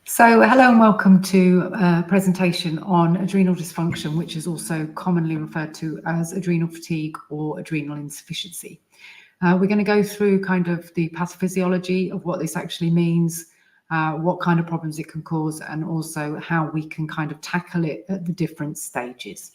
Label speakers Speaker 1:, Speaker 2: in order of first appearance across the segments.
Speaker 1: So hello and welcome to a presentation on adrenal dysfunction, which is also commonly referred to as adrenal fatigue or adrenal insufficiency. We're going to go through kind of the pathophysiology of what this actually means, what kind of problems it can cause, and also how we can kind of tackle it at the different stages.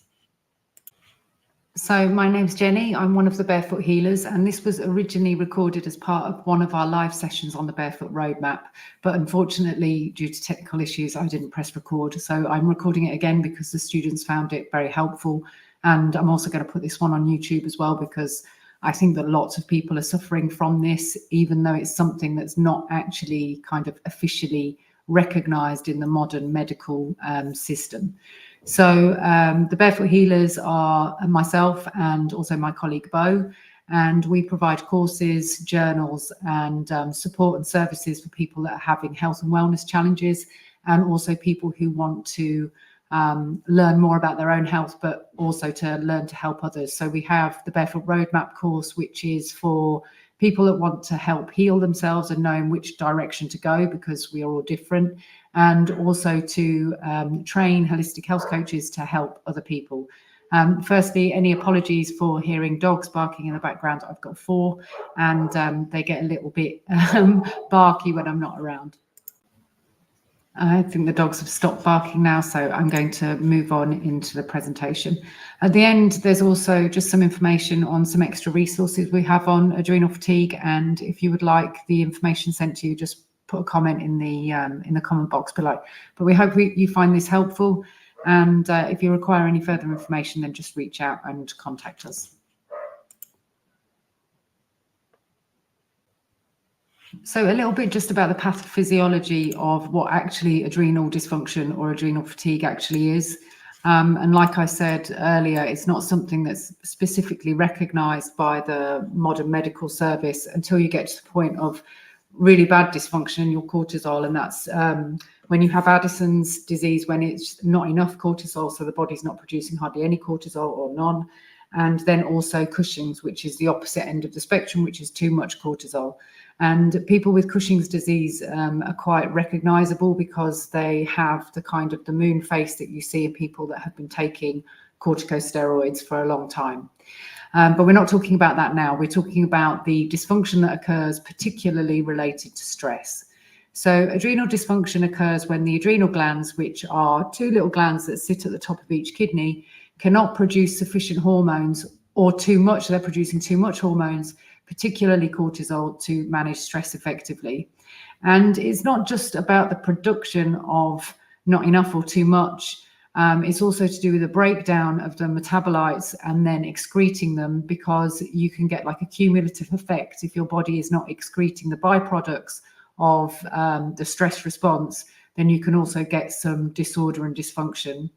Speaker 1: So my name's Jenny, I'm one of the Barefoot Healers, and this was originally recorded as part of one of our live sessions on the Barefoot Roadmap, but unfortunately, due to technical issues, I didn't press record. So I'm recording it again because the students found it very helpful. And I'm also going to put this one on YouTube as well, because I think that lots of people are suffering from this, even though it's something that's not actually kind of officially recognized in the modern medical system. So the Barefoot Healers are myself and also my colleague Bo, and we provide courses, journals, and support and services for people that are having health and wellness challenges, and also people who want to learn more about their own health, but also to learn to help others. So we have the Barefoot Roadmap course, which is for people that want to help heal themselves and knowing which direction to go, because we are all different, and also to train holistic health coaches to help other people. Firstly, any apologies for hearing dogs barking in the background. I've got 4, and they get a little bit barky when I'm not around. I think the dogs have stopped barking now, so I'm going to move on into the presentation. At the end, there's also just some information on some extra resources we have on adrenal fatigue, and if you would like the information sent to you, just put a comment in the comment box below. But we hope you find this helpful, and if you require any further information, then just reach out and contact us. So a little bit just about the pathophysiology of what actually adrenal dysfunction or adrenal fatigue actually is. And like I said earlier, it's not something that's specifically recognized by the modern medical service until you get to the point of really bad dysfunction in your cortisol. And that's when you have Addison's disease, when it's not enough cortisol, so the body's not producing hardly any cortisol or none. And then also Cushing's, which is the opposite end of the spectrum, which is too much cortisol. And people with Cushing's disease are quite recognizable because they have the kind of the moon face that you see in people that have been taking corticosteroids for a long time. But we're not talking about that now. We're talking about the dysfunction that occurs particularly related to stress. So adrenal dysfunction occurs when the adrenal glands, which are 2 little glands that sit at the top of each kidney, cannot produce sufficient hormones, or too much. They're producing too much hormones, particularly cortisol, to manage stress effectively. And it's not just about the production of not enough or too much. It's also to do with the breakdown of the metabolites and then excreting them, because you can get like a cumulative effect if your body is not excreting the byproducts of the stress response. Then you can also get some disorder and dysfunction.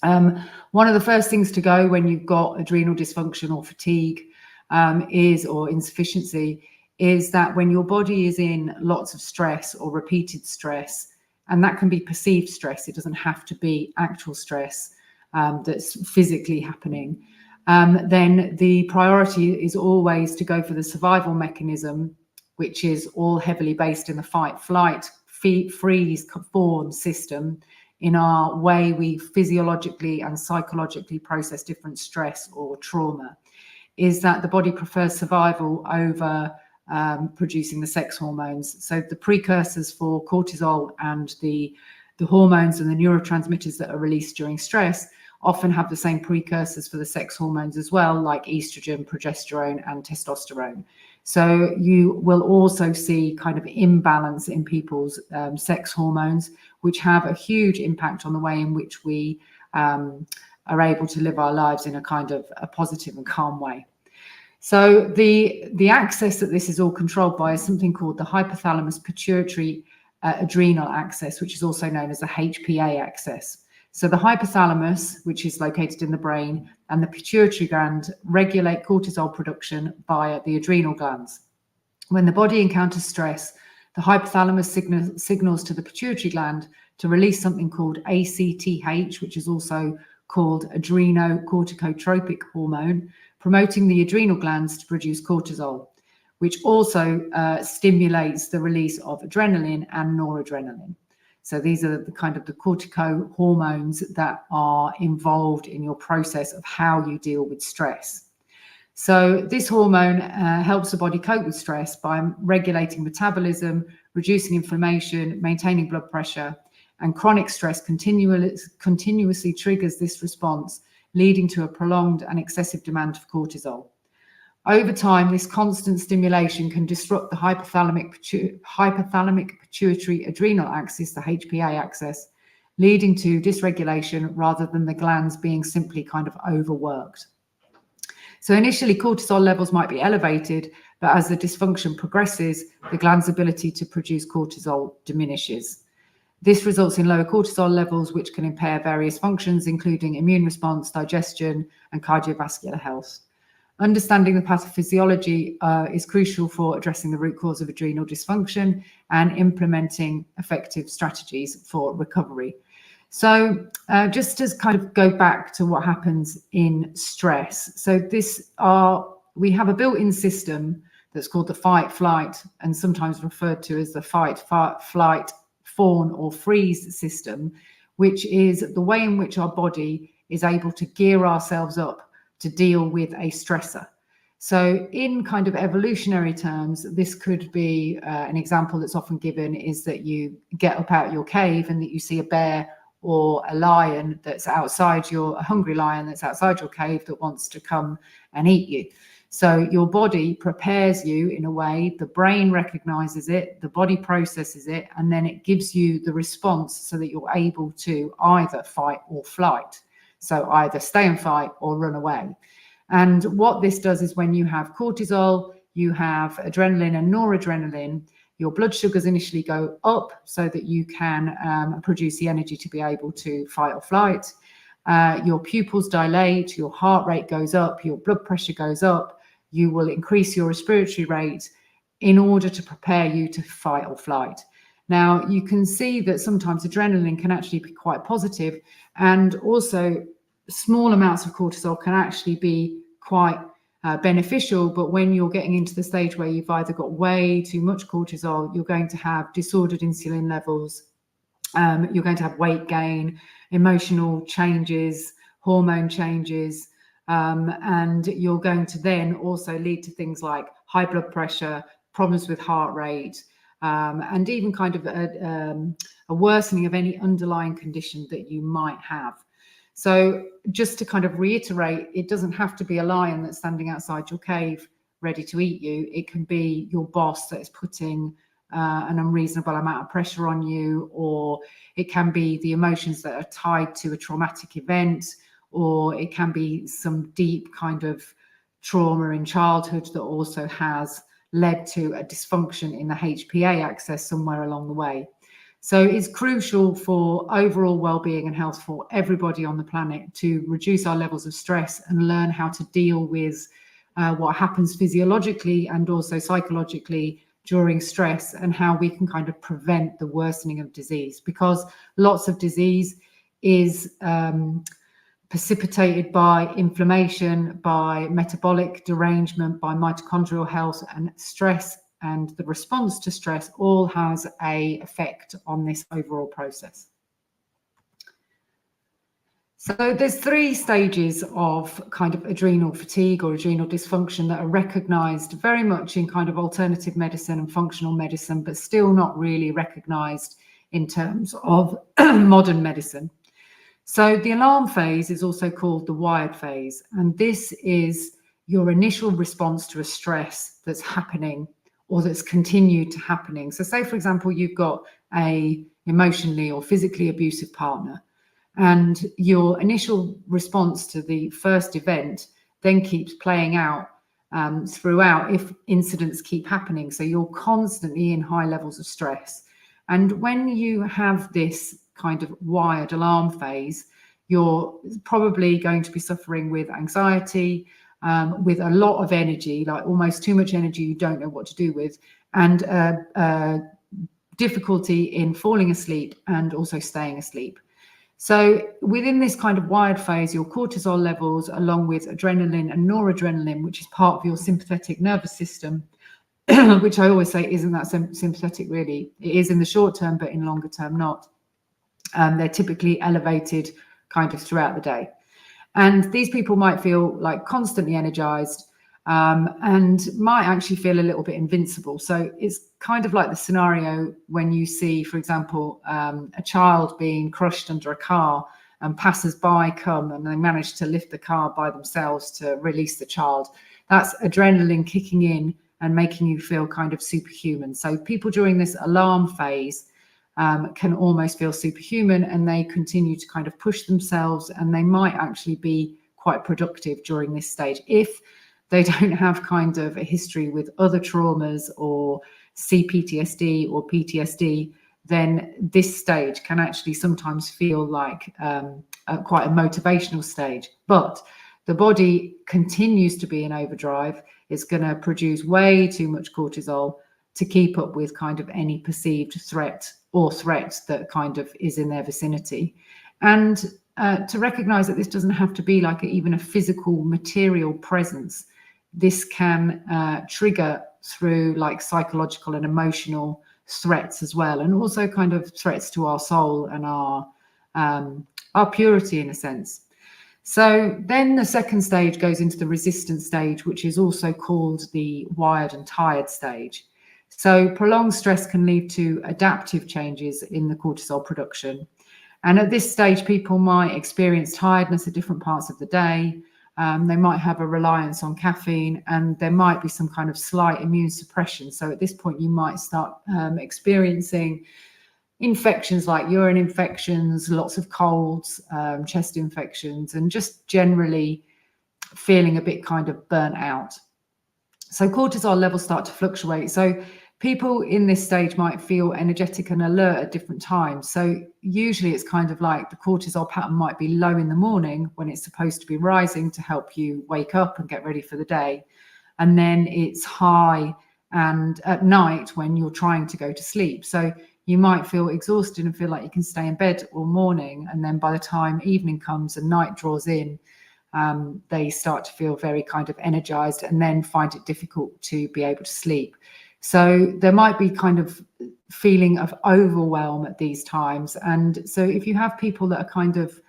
Speaker 1: One of the first things to go when you've got adrenal dysfunction or fatigue or insufficiency is that when your body is in lots of stress or repeated stress, and that can be perceived stress, it doesn't have to be actual stress that's physically happening, then the priority is always to go for the survival mechanism, which is all heavily based in the fight, flight, freeze, fawn system. In our way we physiologically and psychologically process different stress or trauma, is that the body prefers survival over producing the sex hormones. So the precursors for cortisol and the hormones and the neurotransmitters that are released during stress often have the same precursors for the sex hormones as well, like estrogen, progesterone, and testosterone. So you will also see kind of imbalance in people's sex hormones, which have a huge impact on the way in which we are able to live our lives in a kind of a positive and calm way. So the axis that this is all controlled by is something called the hypothalamus pituitary adrenal axis, which is also known as the HPA axis. So the hypothalamus, which is located in the brain, and the pituitary gland regulate cortisol production via the adrenal glands. When the body encounters stress, the hypothalamus signals to the pituitary gland to release something called ACTH, which is also called adrenocorticotropic hormone, promoting the adrenal glands to produce cortisol, which also stimulates the release of adrenaline and noradrenaline. So these are the kind of the cortico hormones that are involved in your process of how you deal with stress. So this hormone helps the body cope with stress by regulating metabolism, reducing inflammation, maintaining blood pressure, and chronic stress continuously triggers this response, leading to a prolonged and excessive demand of cortisol. Over time, this constant stimulation can disrupt the hypothalamic pituitary adrenal axis, the HPA axis, leading to dysregulation rather than the glands being simply kind of overworked. So initially, cortisol levels might be elevated, but as the dysfunction progresses, the gland's ability to produce cortisol diminishes. This results in lower cortisol levels, which can impair various functions, including immune response, digestion, and cardiovascular health. Understanding the pathophysiology is crucial for addressing the root cause of adrenal dysfunction and implementing effective strategies for recovery. So just to kind of go back to what happens in stress. So we have a built-in system that's called the fight, flight, and sometimes referred to as the fight, flight, fawn, or freeze system, which is the way in which our body is able to gear ourselves up to deal with a stressor. So in kind of evolutionary terms, this could be an example that's often given is that you get up out your cave and that you see a bear or a lion that's outside a hungry lion that's outside your cave that wants to come and eat you. So your body prepares you in a way, the brain recognizes it, the body processes it, and then it gives you the response so that you're able to either fight or flight. So either stay and fight or run away. And what this does is when you have cortisol, you have adrenaline and noradrenaline, your blood sugars initially go up so that you can produce the energy to be able to fight or flight. Your pupils dilate, your heart rate goes up, your blood pressure goes up. You will increase your respiratory rate in order to prepare you to fight or flight. Now, you can see that sometimes adrenaline can actually be quite positive, and also small amounts of cortisol can actually be quite beneficial. But when you're getting into the stage where you've either got way too much cortisol, you're going to have disordered insulin levels, you're going to have weight gain, emotional changes, hormone changes, and you're going to then also lead to things like high blood pressure, problems with heart rate, and even kind of a worsening of any underlying condition that you might have. So just to kind of reiterate, it doesn't have to be a lion that's standing outside your cave ready to eat you. It can be your boss that is putting an unreasonable amount of pressure on you, or it can be the emotions that are tied to a traumatic event, or it can be some deep kind of trauma in childhood that also has led to a dysfunction in the HPA axis somewhere along the way. So it's crucial for overall well-being and health for everybody on the planet to reduce our levels of stress and learn how to deal with what happens physiologically and also psychologically during stress, and how we can kind of prevent the worsening of disease, because lots of disease is precipitated by inflammation, by metabolic derangement, by mitochondrial health, and stress and the response to stress all has an effect on this overall process. So there's 3 stages of kind of adrenal fatigue or adrenal dysfunction that are recognized very much in kind of alternative medicine and functional medicine, but still not really recognized in terms of modern medicine. So the alarm phase is also called the wired phase, and this is your initial response to a stress that's happening or that's continued to happening. So say, for example, you've got a emotionally or physically abusive partner, and your initial response to the first event then keeps playing out throughout if incidents keep happening. So you're constantly in high levels of stress. And when you have this kind of wired alarm phase, you're probably going to be suffering with anxiety, with a lot of energy, like almost too much energy you don't know what to do with, and difficulty in falling asleep and also staying asleep. So within this kind of wired phase, your cortisol levels, along with adrenaline and noradrenaline, which is part of your sympathetic nervous system, which I always say isn't that sympathetic really. It is in the short term, but in longer term not. They're typically elevated kind of throughout the day. And these people might feel like constantly energized, and might actually feel a little bit invincible. So it's kind of like the scenario when you see, for example, a child being crushed under a car, and passers-by come and they manage to lift the car by themselves to release the child. That's adrenaline kicking in and making you feel kind of superhuman. So people during this alarm phase can almost feel superhuman, and they continue to kind of push themselves, and they might actually be quite productive during this stage if they don't have kind of a history with other traumas or CPTSD or PTSD. Then this stage can actually sometimes feel like quite a motivational stage. But the body continues to be in overdrive. It's going to produce way too much cortisol to keep up with kind of any perceived threat or threat that kind of is in their vicinity. And to recognize that this doesn't have to be like even a physical material presence. This can trigger through like psychological and emotional threats as well, and also kind of threats to our soul and our purity in a sense. So then the second stage goes into the resistant stage, which is also called the wired and tired stage. So prolonged stress can lead to adaptive changes in the cortisol production. And at this stage, people might experience tiredness at different parts of the day. They might have a reliance on caffeine, and there might be some kind of slight immune suppression. So at this point, you might start experiencing infections like urine infections, lots of colds, chest infections, and just generally feeling a bit kind of burnt out. So cortisol levels start to fluctuate. So people in this stage might feel energetic and alert at different times. So usually it's kind of like the cortisol pattern might be low in the morning when it's supposed to be rising to help you wake up and get ready for the day. And then it's high and at night when you're trying to go to sleep. So you might feel exhausted and feel like you can stay in bed all morning. And then by the time evening comes and night draws in, they start to feel very kind of energized and then find it difficult to be able to sleep. So there might be kind of feeling of overwhelm at these times. And so if you have people that are kind of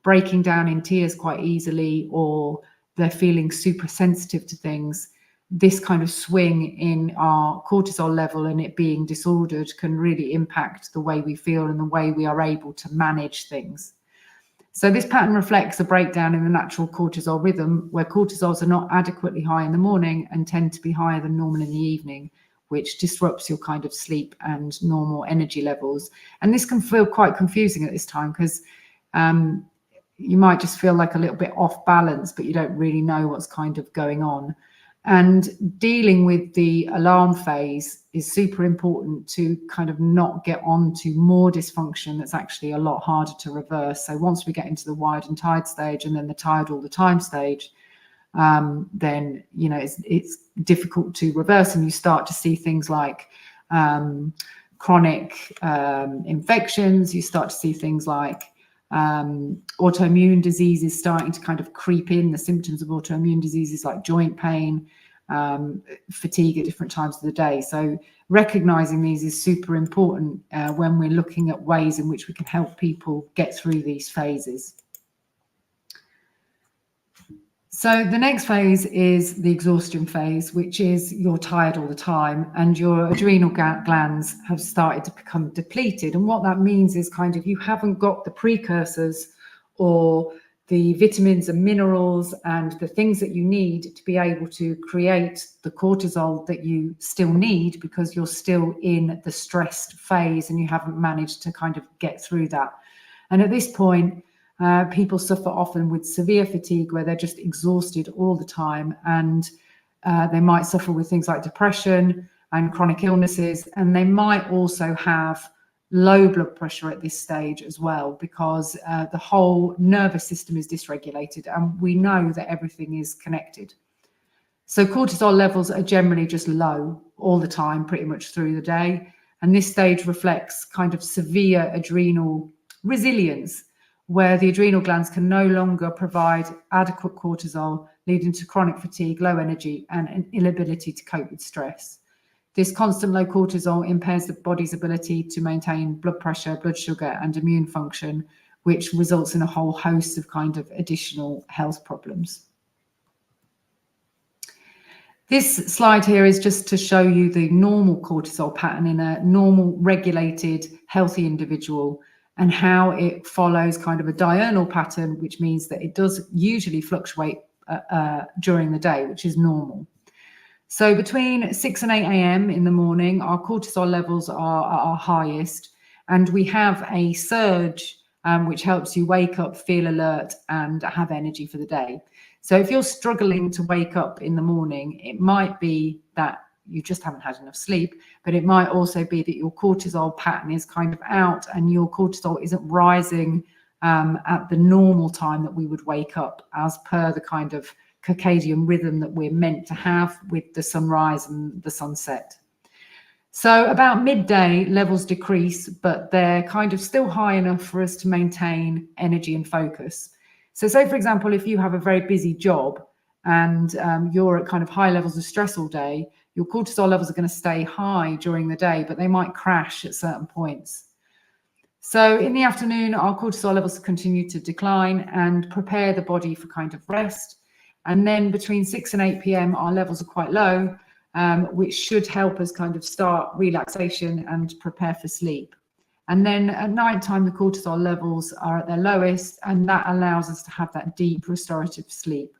Speaker 1: breaking down in tears quite easily, or they're feeling super sensitive to things, this kind of swing in our cortisol level and it being disordered can really impact the way we feel and the way we are able to manage things. So this pattern reflects a breakdown in the natural cortisol rhythm, where cortisols are not adequately high in the morning and tend to be higher than normal in the evening, which disrupts your kind of sleep and normal energy levels. And this can feel quite confusing at this time, because you might just feel like a little bit off balance, but you don't really know what's kind of going on. And dealing with the alarm phase is super important to kind of not get on to more dysfunction that's actually a lot harder to reverse. So once we get into the wired and tired stage, and then the tired all the time stage, then, you know, it's difficult to reverse, and you start to see things like chronic infections. You start to see things like autoimmune diseases starting to kind of creep in. The symptoms of autoimmune diseases like joint pain, fatigue at different times of the day. So recognizing these is super important when we're looking at ways in which we can help people get through these phases. So the next phase is the exhaustion phase, which is you're tired all the time and your adrenal glands have started to become depleted. And what that means is kind of you haven't got the precursors or the vitamins and minerals and the things that you need to be able to create the cortisol that you still need, because you're still in the stressed phase and you haven't managed to kind of get through that. And at this point, people suffer often with severe fatigue, where they're just exhausted all the time, and they might suffer with things like depression and chronic illnesses, and they might also have low blood pressure at this stage as well, because the whole nervous system is dysregulated, and we know that everything is connected. So cortisol levels are generally just low all the time, pretty much through the day, and this stage reflects kind of severe adrenal resilience, where the adrenal glands can no longer provide adequate cortisol, leading to chronic fatigue, low energy, and an inability to cope with stress. This constant low cortisol impairs the body's ability to maintain blood pressure, blood sugar, and immune function, which results in a whole host of kind of additional health problems. This slide here is just to show you the normal cortisol pattern in a normal, regulated, healthy individual, and how it follows kind of a diurnal pattern, which means that it does usually fluctuate during the day, which is normal. So between 6 and 8 a.m. in the morning, our cortisol levels are at our highest, and we have a surge which helps you wake up, feel alert, and have energy for the day. So if you're struggling to wake up in the morning, it might be that you just haven't had enough sleep, but it might also be that your cortisol pattern is kind of out and your cortisol isn't rising at the normal time that we would wake up, as per the kind of circadian rhythm that we're meant to have with the sunrise and the sunset. So about midday, levels decrease, but they're kind of still high enough for us to maintain energy and focus. So say, for example, if you have a very busy job and you're at kind of high levels of stress all day, your cortisol levels are going to stay high during the day, but they might crash at certain points. So in the afternoon, our cortisol levels continue to decline and prepare the body for kind of rest. And then between 6 and 8 p.m., our levels are quite low, which should help us kind of start relaxation and prepare for sleep. And then at night time, the cortisol levels are at their lowest, and that allows us to have that deep restorative sleep.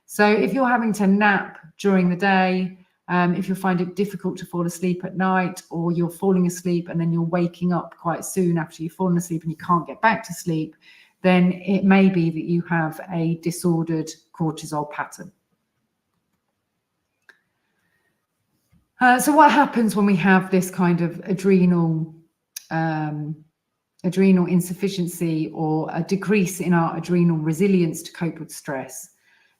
Speaker 1: So if you're having to nap during the day, if you find it difficult to fall asleep at night, or you're falling asleep and then you're waking up quite soon after you've fallen asleep and you can't get back to sleep, then it may be that you have a disordered cortisol pattern. So what happens when we have this kind of adrenal insufficiency or a decrease in our adrenal resilience to cope with stress?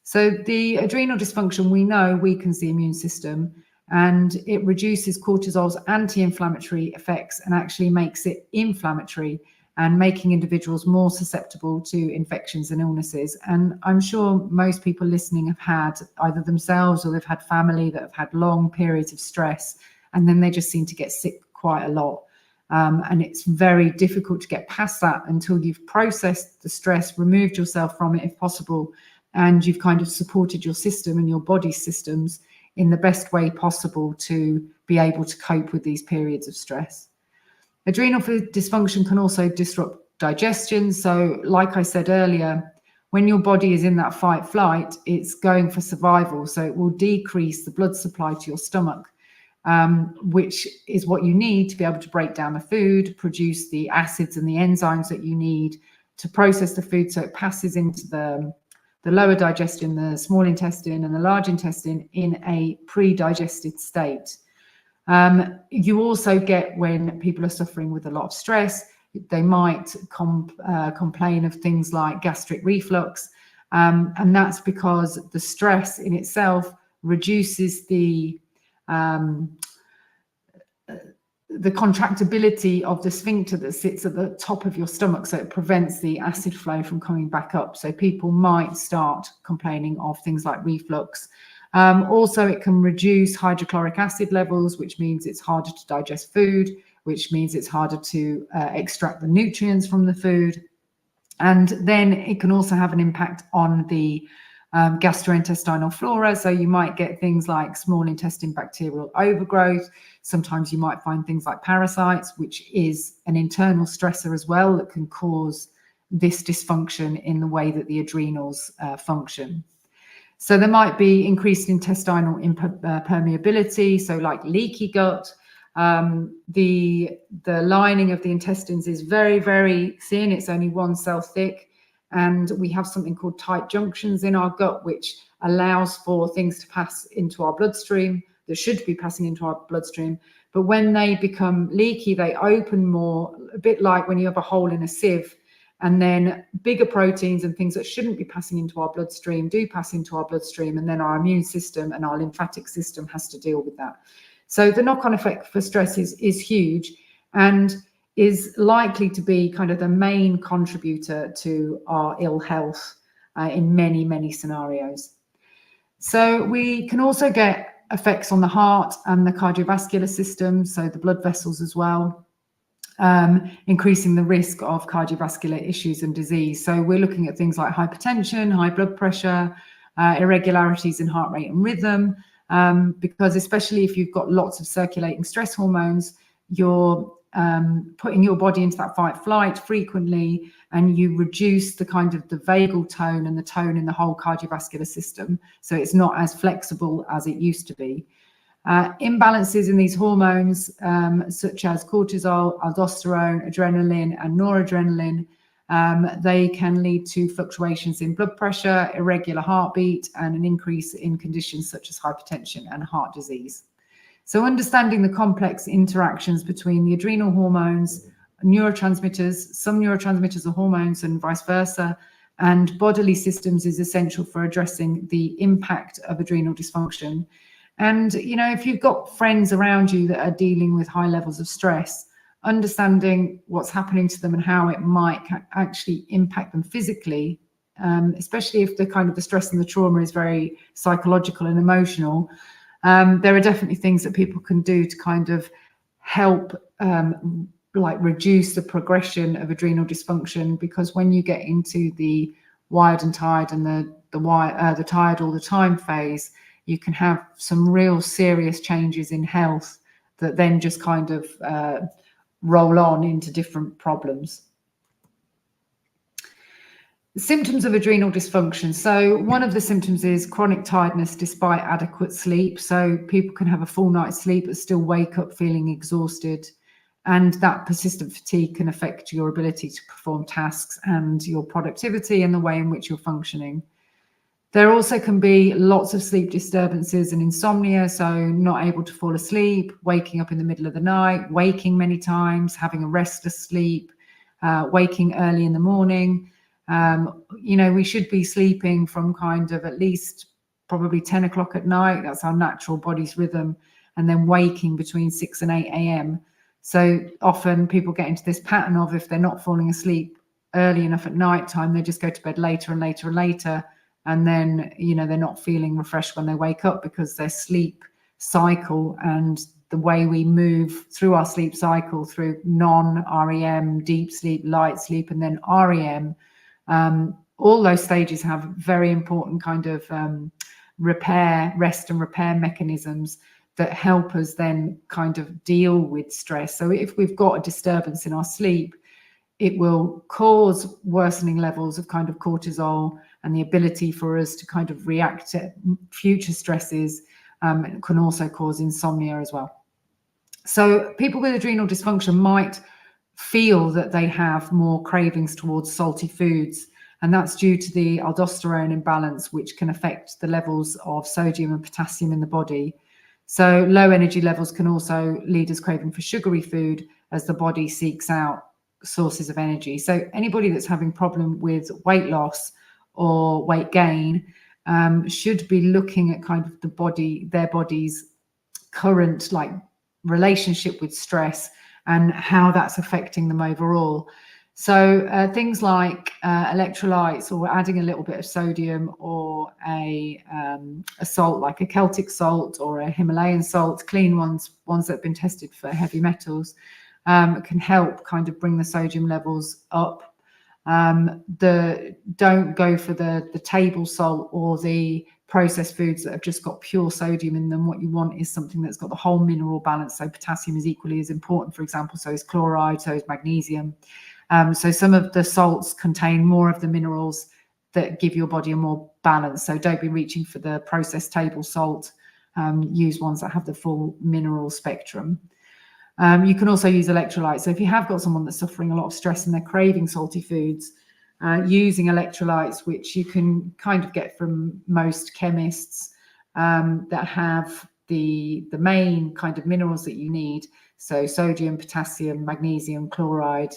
Speaker 1: So the adrenal dysfunction, we know, weakens the immune system, and it reduces cortisol's anti-inflammatory effects and actually makes it inflammatory, and making individuals more susceptible to infections and illnesses. And I'm sure most people listening have had either themselves or they've had family that have had long periods of stress, and then they just seem to get sick quite a lot. And it's very difficult to get past that until you've processed the stress, removed yourself from it if possible, and you've kind of supported your system and your body systems in the best way possible to be able to cope with these periods of stress. Adrenal dysfunction can also disrupt digestion. So like I said earlier, when your body is in that fight flight, it's going for survival. So it will decrease the blood supply to your stomach, which is what you need to be able to break down the food, produce the acids and the enzymes that you need to process the food so it passes into the lower digestion, the small intestine and the large intestine in a pre-digested state. You also get, when people are suffering with a lot of stress, they might complain of things like gastric reflux, and that's because the stress in itself reduces the contractibility of the sphincter that sits at the top of your stomach, so it prevents the acid flow from coming back up. So people might start complaining of things like reflux. Also, it can reduce hydrochloric acid levels, which means it's harder to digest food, which means it's harder to extract the nutrients from the food. And then it can also have an impact on the gastrointestinal flora. So you might get things like small intestine bacterial overgrowth. Sometimes you might find things like parasites, which is an internal stressor as well that can cause this dysfunction in the way that the adrenals function. So there might be increased intestinal permeability, so like leaky gut. The lining of the intestines is very, very thin. It's only one cell thick. And we have something called tight junctions in our gut, which allows for things to pass into our bloodstream that should be passing into our bloodstream. But when they become leaky, they open more, a bit like when you have a hole in a sieve. And then bigger proteins and things that shouldn't be passing into our bloodstream do pass into our bloodstream, and then our immune system and our lymphatic system has to deal with that. So the knock-on effect for stress is huge, and is likely to be kind of the main contributor to our ill health in many, many scenarios. So we can also get effects on the heart and the cardiovascular system, so the blood vessels as well, increasing the risk of cardiovascular issues and disease. So we're looking at things like hypertension, high blood pressure, irregularities in heart rate and rhythm, because especially if you've got lots of circulating stress hormones, you're putting your body into that fight flight frequently, and you reduce the kind of the vagal tone and the tone in the whole cardiovascular system. So it's not as flexible as it used to be. Imbalances in these hormones, such as cortisol, aldosterone, adrenaline, and noradrenaline, they can lead to fluctuations in blood pressure, irregular heartbeat, and an increase in conditions such as hypertension and heart disease. So understanding the complex interactions between the adrenal hormones, neurotransmitters, some neurotransmitters are hormones and vice versa, and bodily systems is essential for addressing the impact of adrenal dysfunction. And, you know, if you've got friends around you that are dealing with high levels of stress, understanding what's happening to them and how it might actually impact them physically, especially if the kind of the stress and the trauma is very psychological and emotional, there are definitely things that people can do to kind of help like reduce the progression of adrenal dysfunction, because when you get into the wired and tired and the tired all the time phase, you can have some real serious changes in health that then just kind of roll on into different problems. Symptoms of adrenal dysfunction. So one of the symptoms is chronic tiredness despite adequate sleep. So people can have a full night's sleep but still wake up feeling exhausted. And that persistent fatigue can affect your ability to perform tasks and your productivity and the way in which you're functioning. There also can be lots of sleep disturbances and insomnia, so not able to fall asleep, waking up in the middle of the night, waking many times, having a restless sleep, waking early in the morning. You know, we should be sleeping from kind of at least probably 10 o'clock at night. That's our natural body's rhythm. And then waking between 6 and 8 a.m. So often people get into this pattern of, if they're not falling asleep early enough at night time, they just go to bed later and later and later. And then, you know, they're not feeling refreshed when they wake up, because their sleep cycle and the way we move through our sleep cycle through non-REM, deep sleep, light sleep, and then REM, all those stages have very important kind of rest and repair mechanisms that help us then kind of deal with stress. So if we've got a disturbance in our sleep, it will cause worsening levels of kind of cortisol, and the ability for us to kind of react to future stresses can also cause insomnia as well. So people with adrenal dysfunction might feel that they have more cravings towards salty foods, and that's due to the aldosterone imbalance, which can affect the levels of sodium and potassium in the body. So low energy levels can also lead us craving for sugary food as the body seeks out sources of energy. So anybody that's having problem with weight loss or weight gain should be looking at kind of their body's current like relationship with stress and how that's affecting them overall. So things like electrolytes, or adding a little bit of sodium, or a salt like a Celtic salt or a Himalayan salt, clean ones that have been tested for heavy metals, can help kind of bring the sodium levels up. Don't go for the table salt or the processed foods that have just got pure sodium in them. What you want is something that's got the whole mineral balance. So potassium is equally as important, for example, so is chloride, so is magnesium. So some of the salts contain more of the minerals that give your body a more balance. So don't be reaching for the processed table salt. Use ones that have the full mineral spectrum. You can also use electrolytes. So if you have got someone that's suffering a lot of stress and they're craving salty foods, using electrolytes, which you can kind of get from most chemists, that have the main kind of minerals that you need. So sodium, potassium, magnesium, chloride,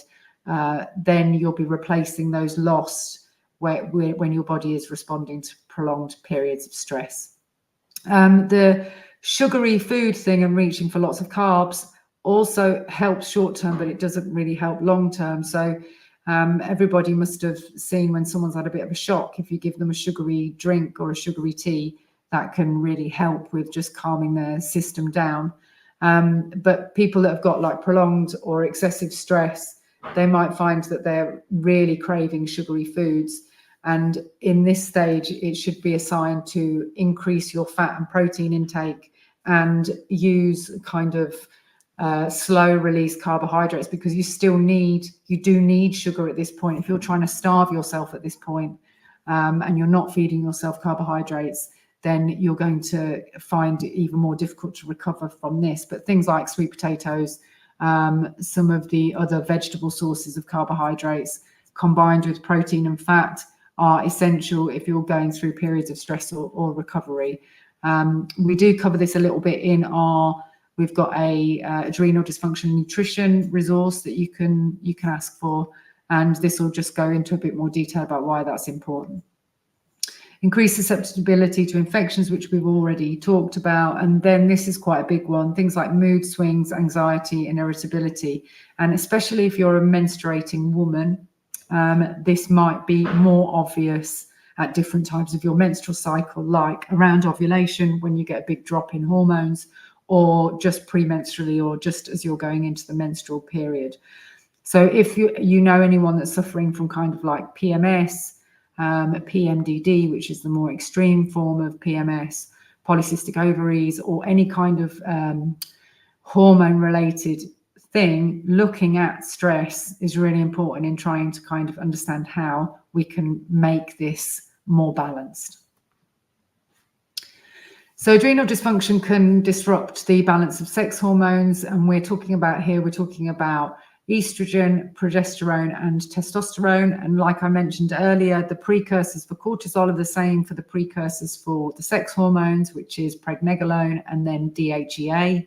Speaker 1: then you'll be replacing those lost when your body is responding to prolonged periods of stress. The sugary food thing and reaching for lots of carbs also helps short term, but it doesn't really help long term. So everybody must have seen when someone's had a bit of a shock, if you give them a sugary drink or a sugary tea, that can really help with just calming their system down. But people that have got like prolonged or excessive stress, they might find that they're really craving sugary foods. And in this stage, it should be a sign to increase your fat and protein intake and use kind of slow release carbohydrates, because you do need sugar at this point. If you're trying to starve yourself at this point, and you're not feeding yourself carbohydrates, then you're going to find it even more difficult to recover from this. But things like sweet potatoes, some of the other vegetable sources of carbohydrates combined with protein and fat are essential if you're going through periods of stress or recovery. We do cover this a little bit in we've got a adrenal dysfunction nutrition resource that you can ask for, and this will just go into a bit more detail about why that's important. Increased susceptibility to infections, which we've already talked about. And then this is quite a big one, things like mood swings, anxiety and irritability. And especially if you're a menstruating woman, this might be more obvious at different times of your menstrual cycle, like around ovulation when you get a big drop in hormones, or just premenstrually, or just as you're going into the menstrual period. So if you know anyone that's suffering from kind of like PMS, PMDD, which is the more extreme form of PMS, polycystic ovaries, or any kind of hormone-related thing, looking at stress is really important in trying to kind of understand how we can make this more balanced. So adrenal dysfunction can disrupt the balance of sex hormones, and we're talking about estrogen, progesterone and testosterone. And like I mentioned earlier, the precursors for cortisol are the same for the precursors for the sex hormones, which is pregnenolone and then DHEA.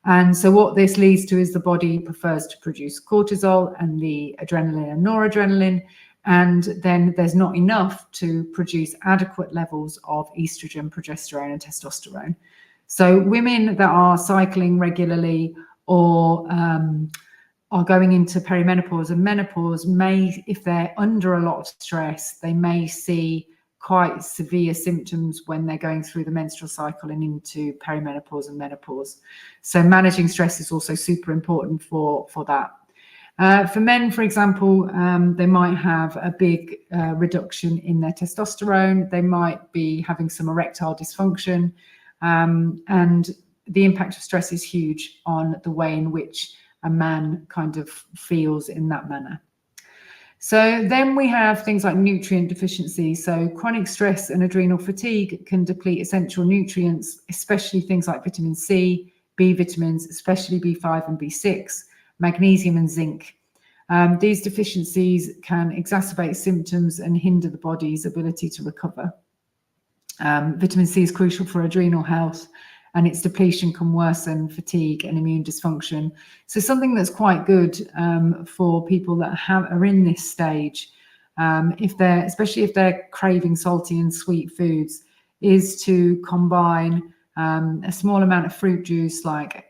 Speaker 1: And so what this leads to is the body prefers to produce cortisol and the adrenaline and noradrenaline, and then there's not enough to produce adequate levels of estrogen, progesterone and testosterone. So women that are cycling regularly or are going into perimenopause and menopause may, if they're under a lot of stress, they may see quite severe symptoms when they're going through the menstrual cycle and into perimenopause and menopause. So managing stress is also super important for that. For men, for example, they might have a big reduction in their testosterone. They might be having some erectile dysfunction, and the impact of stress is huge on the way in which a man kind of feels in that manner. So then we have things like nutrient deficiency. So chronic stress and adrenal fatigue can deplete essential nutrients, especially things like vitamin C, B vitamins, especially B5 and B6, magnesium and zinc. These deficiencies can exacerbate symptoms and hinder the body's ability to recover. Vitamin C is crucial for adrenal health, and its depletion can worsen fatigue and immune dysfunction. So something that's quite good for people that are in this stage, especially if they're craving salty and sweet foods, is to combine a small amount of fruit juice like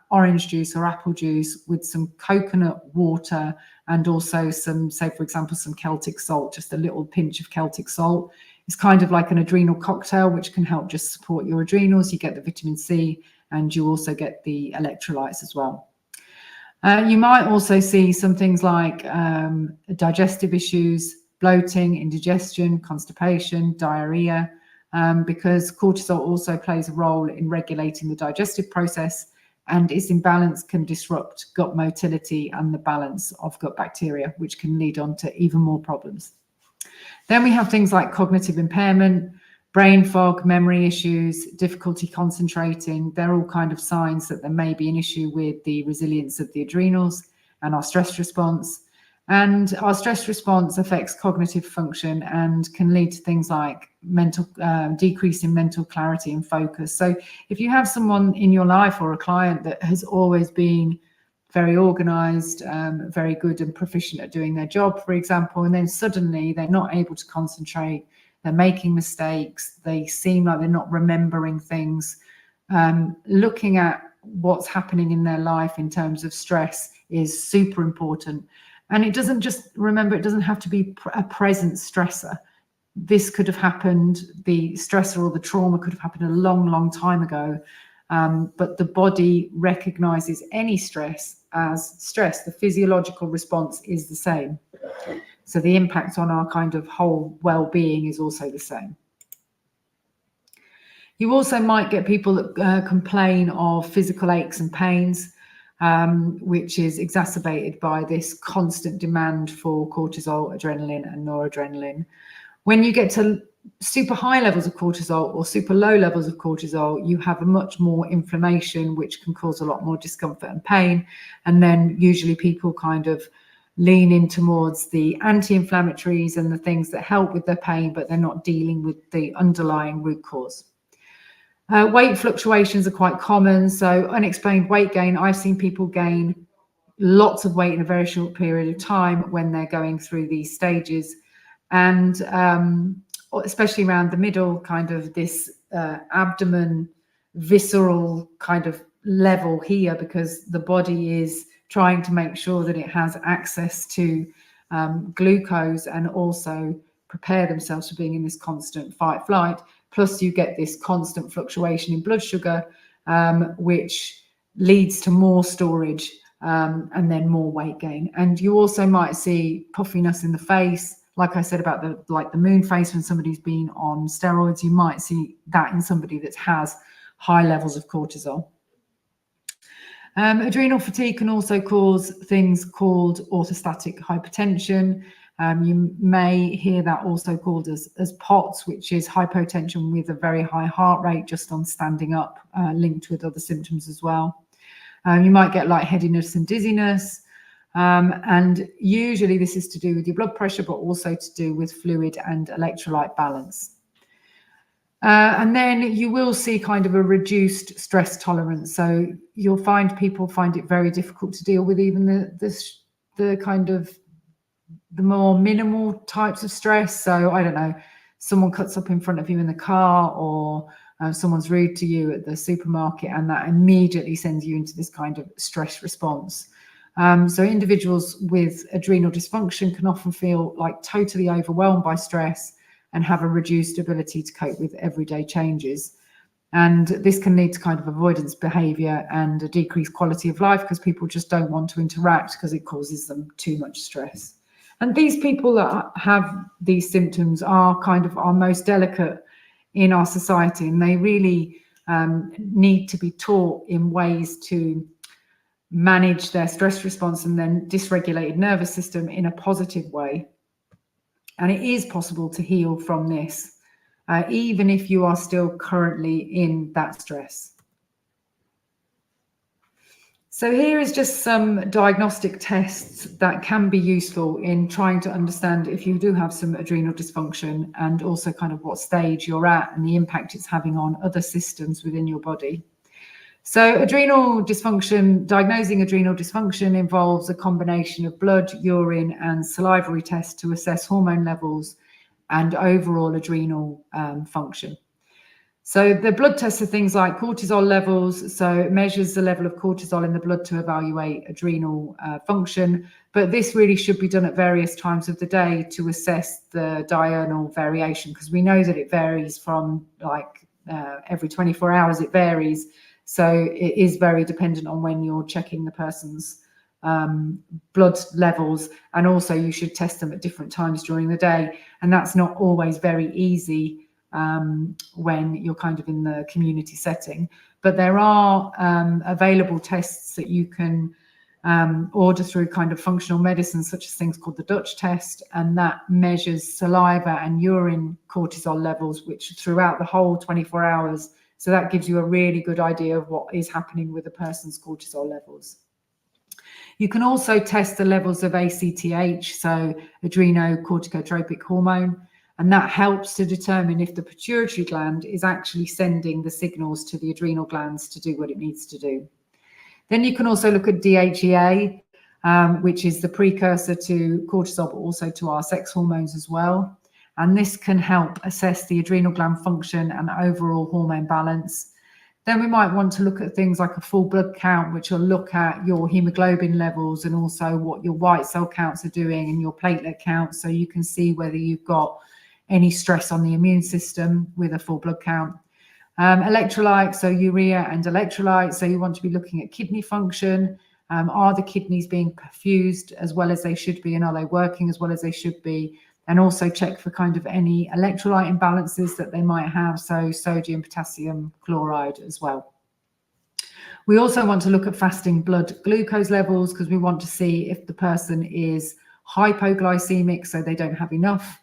Speaker 1: orange juice or apple juice with some coconut water, and also some, say for example, some Celtic salt, just a little pinch of Celtic salt. It's kind of like an adrenal cocktail, which can help just support your adrenals. You get the vitamin C and you also get the electrolytes as well. You might also see some things like digestive issues, bloating, indigestion, constipation, diarrhea, because cortisol also plays a role in regulating the digestive process, and its imbalance can disrupt gut motility and the balance of gut bacteria, which can lead on to even more problems. Then we have things like cognitive impairment, brain fog, memory issues, difficulty concentrating. They're all kind of signs that there may be an issue with the resilience of the adrenals and our stress response. And our stress response affects cognitive function and can lead to things like decrease in mental clarity and focus. So if you have someone in your life or a client that has always been very organized, very good and proficient at doing their job, for example, and then suddenly they're not able to concentrate, they're making mistakes, they seem like they're not remembering things, looking at what's happening in their life in terms of stress is super important. And it doesn't have to be a present stressor. this could have happened, the stressor or the trauma could have happened a long, long time ago. But the body recognizes any stress as stress. The physiological response is the same. So the impact on our kind of whole well-being is also the same. You also might get people that complain of physical aches and pains, which is exacerbated by this constant demand for cortisol, adrenaline, and noradrenaline. When you get to super high levels of cortisol or super low levels of cortisol, you have a much more inflammation, which can cause a lot more discomfort and pain. And then usually people kind of lean in towards the anti-inflammatories and the things that help with their pain, but they're not dealing with the underlying root cause. Weight fluctuations are quite common. So unexplained weight gain, I've seen people gain lots of weight in a very short period of time when they're going through these stages. And especially around the middle, kind of this abdomen, visceral kind of level here, because the body is trying to make sure that it has access to glucose and also prepare themselves for being in this constant fight flight. Plus you get this constant fluctuation in blood sugar, which leads to more storage and then more weight gain. And you also might see puffiness in the face. Like I said about the moon face, when somebody's been on steroids, you might see that in somebody that has high levels of cortisol. Adrenal fatigue can also cause things called orthostatic hypotension. You may hear that also called as POTS, which is hypotension with a very high heart rate just on standing up, linked with other symptoms as well. You might get lightheadedness and dizziness. And usually this is to do with your blood pressure, but also to do with fluid and electrolyte balance. And then you will see kind of a reduced stress tolerance. So you'll find people find it very difficult to deal with even the kind of the more minimal types of stress. So I don't know, someone cuts up in front of you in the car, or someone's rude to you at the supermarket, and that immediately sends you into this kind of stress response. So individuals with adrenal dysfunction can often feel like totally overwhelmed by stress and have a reduced ability to cope with everyday changes. And this can lead to kind of avoidance behavior and a decreased quality of life, because people just don't want to interact because it causes them too much stress. And these people that have these symptoms are kind of our most delicate in our society, and they really need to be taught in ways to manage their stress response and then dysregulated nervous system in a positive way. And it is possible to heal from this, even if you are still currently in that stress. So here is just some diagnostic tests that can be useful in trying to understand if you do have some adrenal dysfunction, and also kind of what stage you're at and the impact it's having on other systems within your body. So adrenal dysfunction, diagnosing adrenal dysfunction involves a combination of blood, urine, and salivary tests to assess hormone levels and overall adrenal function. So the blood tests are things like cortisol levels. So it measures the level of cortisol in the blood to evaluate adrenal function. But this really should be done at various times of the day to assess the diurnal variation, because we know that it varies from every 24 hours, it varies. So it is very dependent on when you're checking the person's blood levels, and also you should test them at different times during the day. And that's not always very easy when you're kind of in the community setting. But there are available tests that you can order through kind of functional medicine, such as things called the Dutch test, and that measures saliva and urine cortisol levels, which throughout the whole 24 hours. So that gives you a really good idea of what is happening with a person's cortisol levels. You can also test the levels of ACTH, so adrenocorticotropic hormone, and that helps to determine if the pituitary gland is actually sending the signals to the adrenal glands to do what it needs to do. Then you can also look at DHEA, which is the precursor to cortisol, but also to our sex hormones as well. And this can help assess the adrenal gland function and overall hormone balance. Then we might want to look at things like a full blood count, which will look at your hemoglobin levels and also what your white cell counts are doing and your platelet count. So you can see whether you've got any stress on the immune system with a full blood count. Electrolytes, so urea and electrolytes. So you want to be looking at kidney function. Are the kidneys being perfused as well as they should be, and are they working as well as they should be? And also check for kind of any electrolyte imbalances that they might have, so sodium, potassium, chloride as well. We also want to look at fasting blood glucose levels, because we want to see if the person is hypoglycemic, so they don't have enough,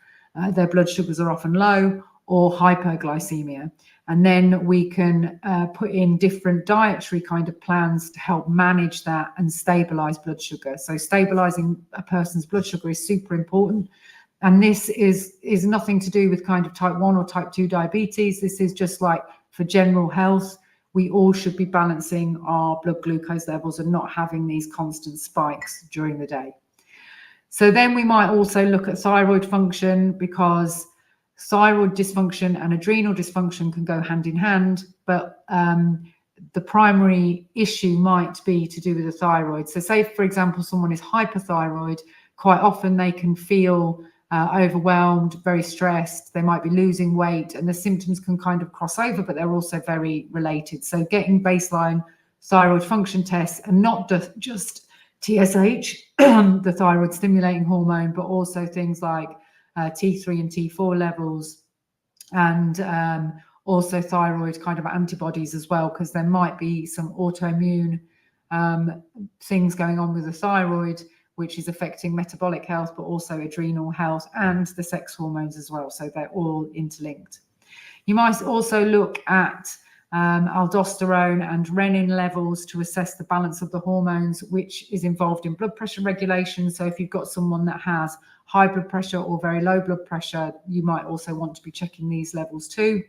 Speaker 1: their blood sugars are often low, or hyperglycemia. And then we can put in different dietary kind of plans to help manage that and stabilize blood sugar. So stabilizing a person's blood sugar is super important. And this is nothing to do with kind of type 1 or type 2 diabetes. This is just like for general health. We all should be balancing our blood glucose levels and not having these constant spikes during the day. So then we might also look at thyroid function, because thyroid dysfunction and adrenal dysfunction can go hand in hand, but the primary issue might be to do with the thyroid. So say, for example, someone is hyperthyroid, quite often they can feel overwhelmed, very stressed, they might be losing weight, and the symptoms can kind of cross over, but they're also very related. So getting baseline thyroid function tests, and not just TSH, the thyroid stimulating hormone, but also things like T3 and T4 levels, and also thyroid kind of antibodies as well, because there might be some autoimmune things going on with the thyroid, which is affecting metabolic health, but also adrenal health and the sex hormones as well. So they're all interlinked. You might also look at aldosterone and renin levels to assess the balance of the hormones, which is involved in blood pressure regulation. So if you've got someone that has high blood pressure or very low blood pressure, you might also want to be checking these levels too.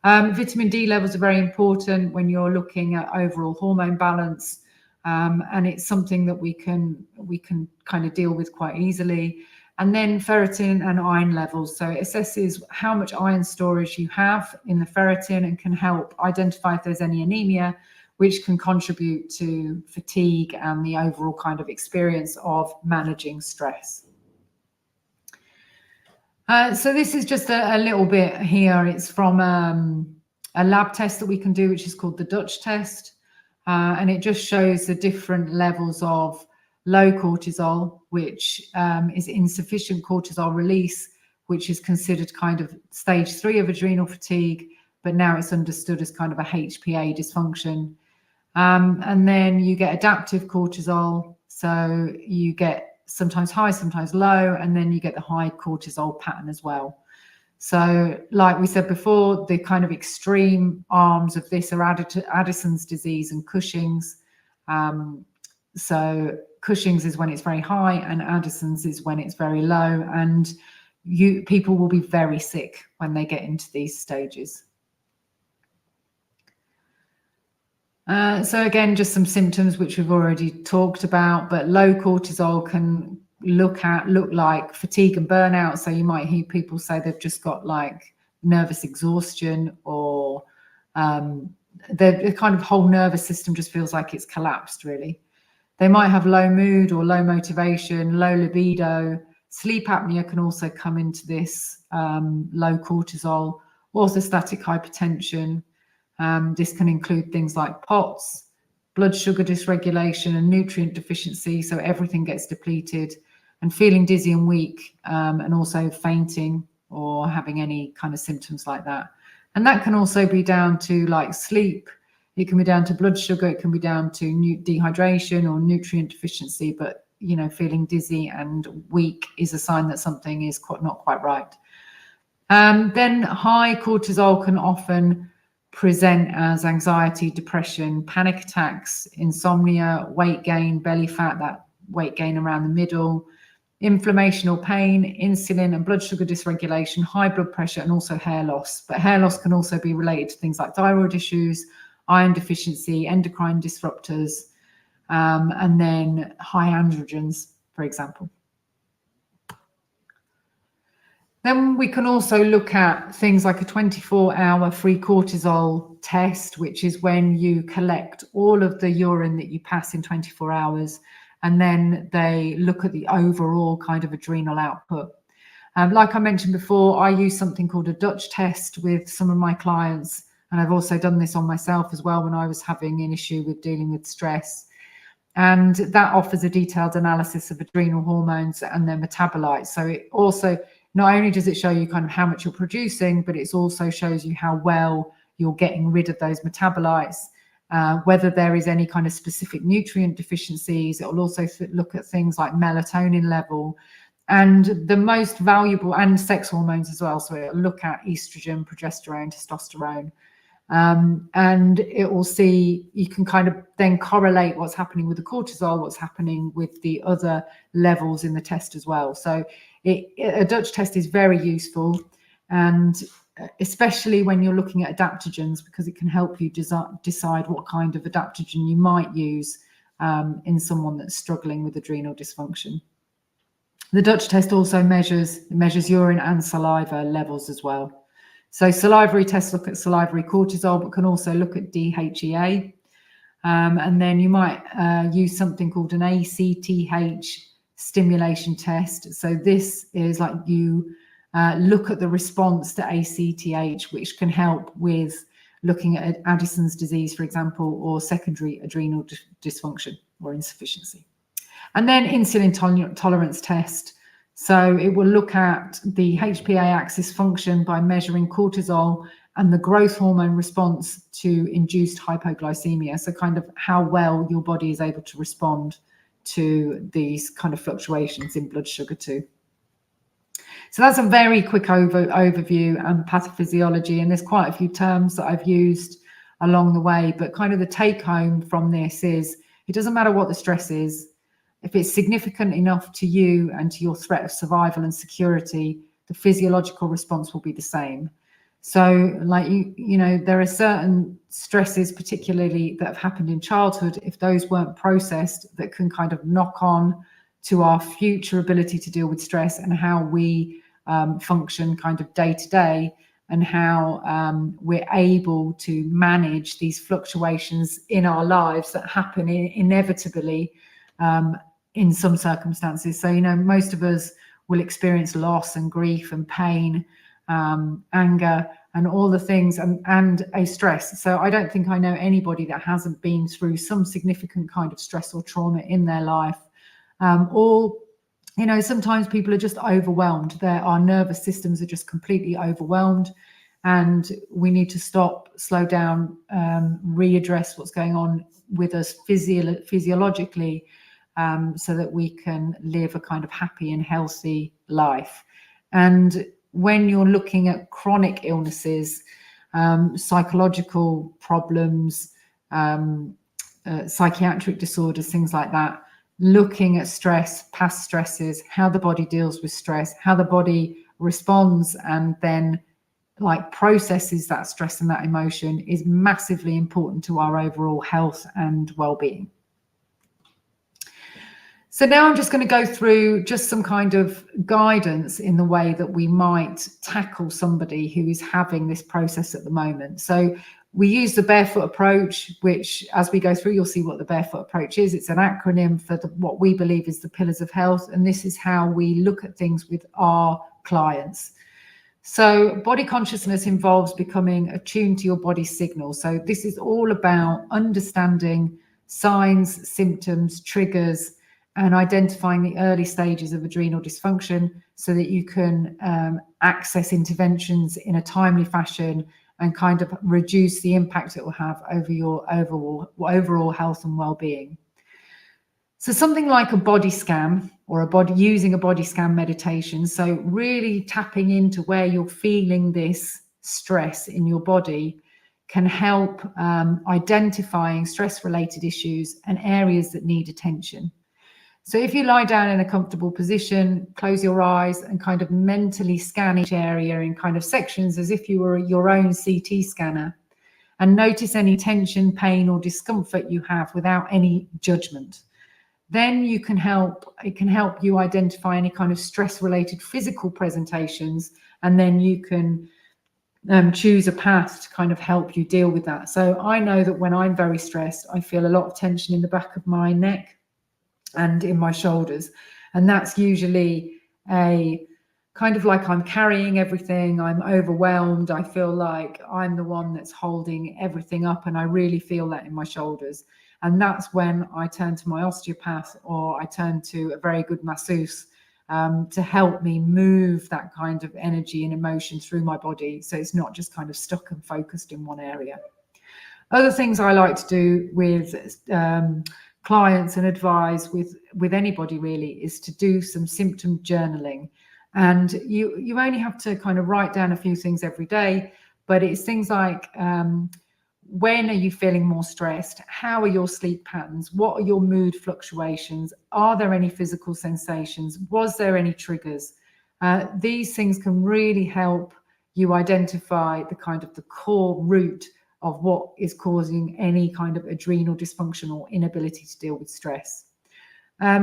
Speaker 1: Vitamin D levels are very important when you're looking at overall hormone balance. And it's something that we can kind of deal with quite easily. And then ferritin and iron levels. So it assesses how much iron storage you have in the ferritin and can help identify if there's any anemia, which can contribute to fatigue and the overall kind of experience of managing stress. So this is just a little bit here. It's from a lab test that we can do, which is called the Dutch test. And it just shows the different levels of low cortisol, which is insufficient cortisol release, which is considered kind of stage 3 of adrenal fatigue, but now it's understood as kind of a HPA dysfunction. And then you get adaptive cortisol. So you get sometimes high, sometimes low, and then you get the high cortisol pattern as well. So like we said before, the kind of extreme arms of this are Addison's disease and Cushing's. So Cushing's is when it's very high and Addison's is when it's very low. And people will be very sick when they get into these stages. So again, just some symptoms which we've already talked about, but low cortisol can look like fatigue and burnout. So you might hear people say they've just got like nervous exhaustion, or the kind of whole nervous system just feels like it's collapsed really. They might have low mood or low motivation, low libido. Sleep apnea can also come into this, low cortisol, orthostatic hypertension. This can include things like POTS, blood sugar dysregulation and nutrient deficiency. So everything gets depleted, and feeling dizzy and weak, and also fainting or having any kind of symptoms like that. And that can also be down to like sleep. It can be down to blood sugar. It can be down to dehydration or nutrient deficiency. But, you know, feeling dizzy and weak is a sign that something is not quite right. Then high cortisol can often present as anxiety, depression, panic attacks, insomnia, weight gain, belly fat, that weight gain around the middle, inflammation or pain, insulin and blood sugar dysregulation, high blood pressure, and also hair loss. But hair loss can also be related to things like thyroid issues, iron deficiency, endocrine disruptors, and then high androgens, for example. Then we can also look at things like a 24-hour free cortisol test, which is when you collect all of the urine that you pass in 24 hours, and then they look at the overall kind of adrenal output. Like I mentioned before, I use something called a Dutch test with some of my clients, and I've also done this on myself as well when I was having an issue with dealing with stress. And that offers a detailed analysis of adrenal hormones and their metabolites. So it also, not only does it show you kind of how much you're producing, but it also shows you how well you're getting rid of those metabolites, whether there is any kind of specific nutrient deficiencies. It will also look at things like melatonin level and the most valuable, and sex hormones as well. So it will look at estrogen, progesterone, testosterone. And it will see, you can kind of then correlate what's happening with the cortisol, what's happening with the other levels in the test as well. So a Dutch test is very useful, and especially when you're looking at adaptogens, because it can help you decide what kind of adaptogen you might use in someone that's struggling with adrenal dysfunction. The Dutch test also measures urine and saliva levels as well. So salivary tests look at salivary cortisol, but can also look at DHEA. And then you might use something called an ACTH stimulation test. So this is like you look at the response to ACTH, which can help with looking at Addison's disease, for example, or secondary adrenal dysfunction or insufficiency. And then insulin tolerance test. So it will look at the HPA axis function by measuring cortisol and the growth hormone response to induced hypoglycemia. So kind of how well your body is able to respond to these kind of fluctuations in blood sugar too. So that's a very quick overview and pathophysiology. And there's quite a few terms that I've used along the way, but kind of the take home from this is it doesn't matter what the stress is. If it's significant enough to you and to your threat of survival and security, the physiological response will be the same. So like, you know, there are certain stresses, particularly that have happened in childhood, if those weren't processed, that can kind of knock on to our future ability to deal with stress and how we function kind of day to day, and how we're able to manage these fluctuations in our lives that happen inevitably in some circumstances. So, you know, most of us will experience loss and grief and pain, anger, and all the things, and a stress. So I don't think I know anybody that hasn't been through some significant kind of stress or trauma in their life. Or, you know, sometimes people are just overwhelmed. Our nervous systems are just completely overwhelmed, and we need to stop, slow down, readdress what's going on with us physiologically, so that we can live a kind of happy and healthy life. And when you're looking at chronic illnesses, psychological problems, psychiatric disorders, things like that, looking at stress, past stresses, how the body deals with stress, how the body responds and then like processes that stress and that emotion is massively important to our overall health and well-being. So now I'm just going to go through just some kind of guidance in the way that we might tackle somebody who is having this process at the moment. So we use the Barefoot approach, which as we go through, you'll see what the Barefoot approach is. It's an acronym for what we believe is the pillars of health. And this is how we look at things with our clients. So body consciousness involves becoming attuned to your body signals. So this is all about understanding signs, symptoms, triggers, and identifying the early stages of adrenal dysfunction so that you can access interventions in a timely fashion and kind of reduce the impact it will have over your overall health and well-being. So something like a body scan or using a body scan meditation. So really tapping into where you're feeling this stress in your body can help identifying stress-related issues and areas that need attention. So if you lie down in a comfortable position, close your eyes and kind of mentally scan each area in kind of sections as if you were your own CT scanner, and notice any tension, pain or discomfort you have without any judgment. Then it can help you identify any kind of stress-related physical presentations, and then you can choose a path to kind of help you deal with that. So I know that when I'm very stressed, I feel a lot of tension in the back of my neck and in my shoulders, and that's usually a kind of like I'm carrying everything, I'm overwhelmed, I feel like I'm the one that's holding everything up, and I really feel that in my shoulders. And that's when I turn to my osteopath, or I turn to a very good masseuse to help me move that kind of energy and emotion through my body, so it's not just kind of stuck and focused in one area. Other things I like to do with clients and advise with anybody really is to do some symptom journaling. And you only have to kind of write down a few things every day, but it's things like, when are you feeling more stressed? How are your sleep patterns? What are your mood fluctuations? Are there any physical sensations? Was there any triggers? These things can really help you identify the kind of the core root of what is causing any kind of adrenal dysfunction or inability to deal with stress.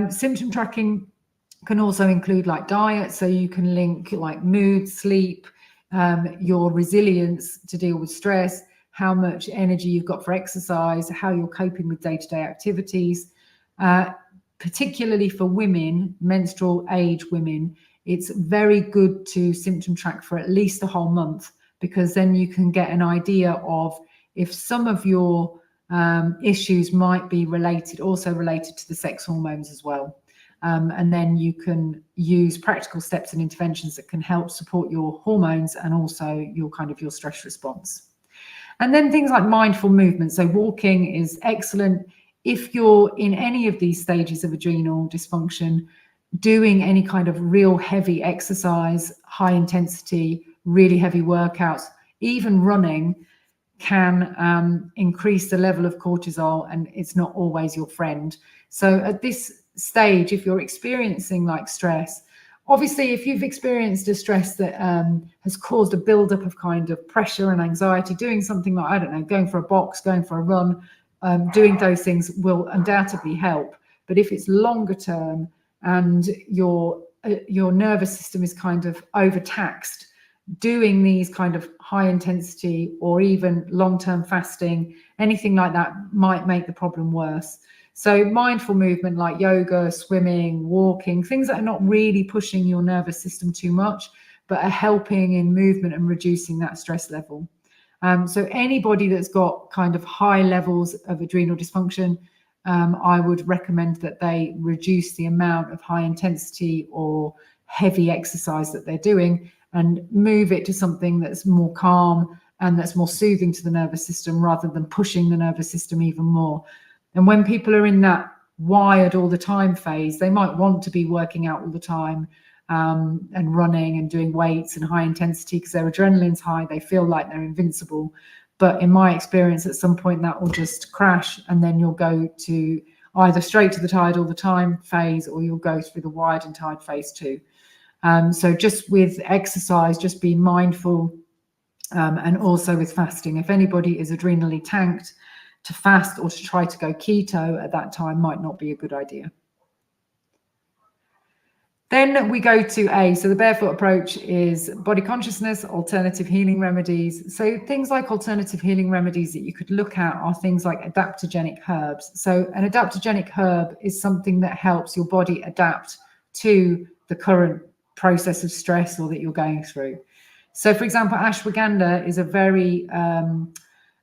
Speaker 1: Symptom tracking can also include like diet, so you can link like mood, sleep, your resilience to deal with stress, how much energy you've got for exercise, how you're coping with day-to-day activities. Particularly for women, menstrual age women, it's very good to symptom track for at least a whole month, because then you can get an idea of if some of your issues might be also related to the sex hormones as well. And then you can use practical steps and interventions that can help support your hormones and also your stress response. And then things like mindful movement. So walking is excellent. If you're in any of these stages of adrenal dysfunction, doing any kind of real heavy exercise, high intensity, really heavy workouts, even running, can increase the level of cortisol, and it's not always your friend. So at this stage, if you're experiencing like stress, obviously if you've experienced a stress that has caused a buildup of kind of pressure and anxiety, doing something like, I don't know, going for a box, going for a run, doing those things will undoubtedly help. But if it's longer term and your nervous system is kind of overtaxed, doing these kind of high intensity or even long-term fasting, anything like that might make the problem worse. So mindful movement like yoga, swimming, walking, things that are not really pushing your nervous system too much, but are helping in movement and reducing that stress level. So anybody that's got kind of high levels of adrenal dysfunction, I would recommend that they reduce the amount of high intensity or heavy exercise that they're doing and move it to something that's more calm and that's more soothing to the nervous system, rather than pushing the nervous system even more. And when people are in that wired all the time phase, they might want to be working out all the time and running and doing weights and high intensity because their adrenaline's high. They feel like they're invincible. But in my experience, at some point that will just crash, and then you'll go to either straight to the tired all the time phase, or you'll go through the wired and tired phase too. So just with exercise, just be mindful, and also with fasting. If anybody is adrenally tanked, to fast or to try to go keto at that time might not be a good idea. Then we go to A. So the barefoot approach is body consciousness, alternative healing remedies. So things like alternative healing remedies that you could look at are things like adaptogenic herbs. So an adaptogenic herb is something that helps your body adapt to the current process of stress or that you're going through. So for example, ashwagandha is a very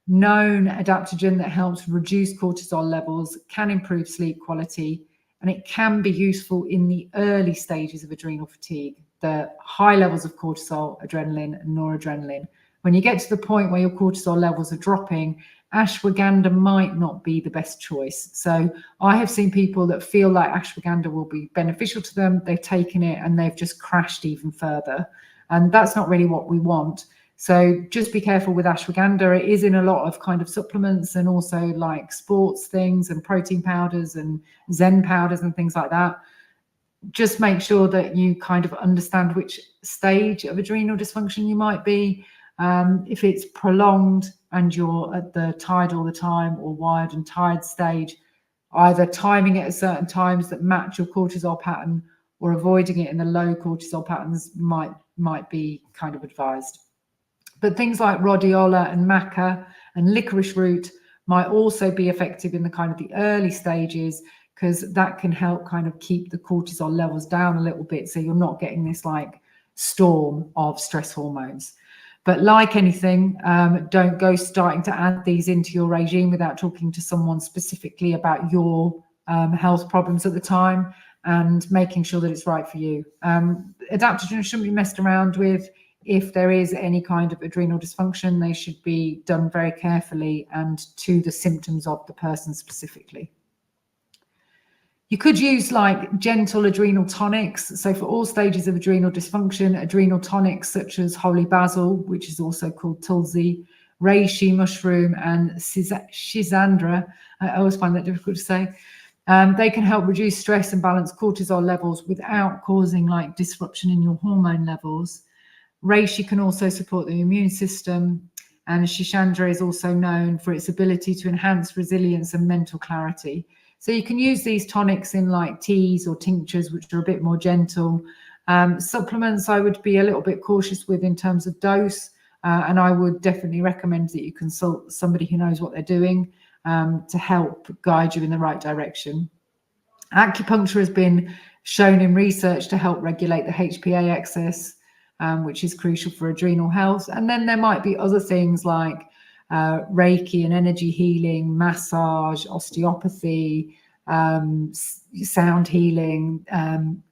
Speaker 1: known adaptogen that helps reduce cortisol levels, can improve sleep quality, and it can be useful in the early stages of adrenal fatigue, the high levels of cortisol, adrenaline, and noradrenaline. When you get to the point where your cortisol levels are dropping, ashwagandha might not be the best choice. So I have seen people that feel like ashwagandha will be beneficial to them. They've taken it and they've just crashed even further. And that's not really what we want. So just be careful with ashwagandha. It is in a lot of kind of supplements and also like sports things and protein powders and Zen powders and things like that. Just make sure that you kind of understand which stage of adrenal dysfunction you might be. If it's prolonged and you're at the tired all the time or wired and tired stage, either timing it at certain times that match your cortisol pattern or avoiding it in the low cortisol patterns might be kind of advised. But things like rhodiola and maca and licorice root might also be effective in the kind of the early stages, because that can help kind of keep the cortisol levels down a little bit, so you're not getting this like storm of stress hormones. But like anything, don't go starting to add these into your regime without talking to someone specifically about your health problems at the time and making sure that it's right for you. Adaptogens shouldn't be messed around with. If there is any kind of adrenal dysfunction, they should be done very carefully and to the symptoms of the person specifically. You could use like gentle adrenal tonics. So for all stages of adrenal dysfunction, adrenal tonics such as holy basil, which is also called tulsi, reishi mushroom, and schisandra, I always find that difficult to say. They can help reduce stress and balance cortisol levels without causing like disruption in your hormone levels. Reishi can also support the immune system, and schisandra is also known for its ability to enhance resilience and mental clarity. So you can use these tonics in like teas or tinctures, which are a bit more gentle. Supplements, I would be a little bit cautious with in terms of dose, and I would definitely recommend that you consult somebody who knows what they're doing to help guide you in the right direction. Acupuncture has been shown in research to help regulate the HPA excess, which is crucial for adrenal health. And then there might be other things like Reiki and energy healing, massage, osteopathy, sound healing,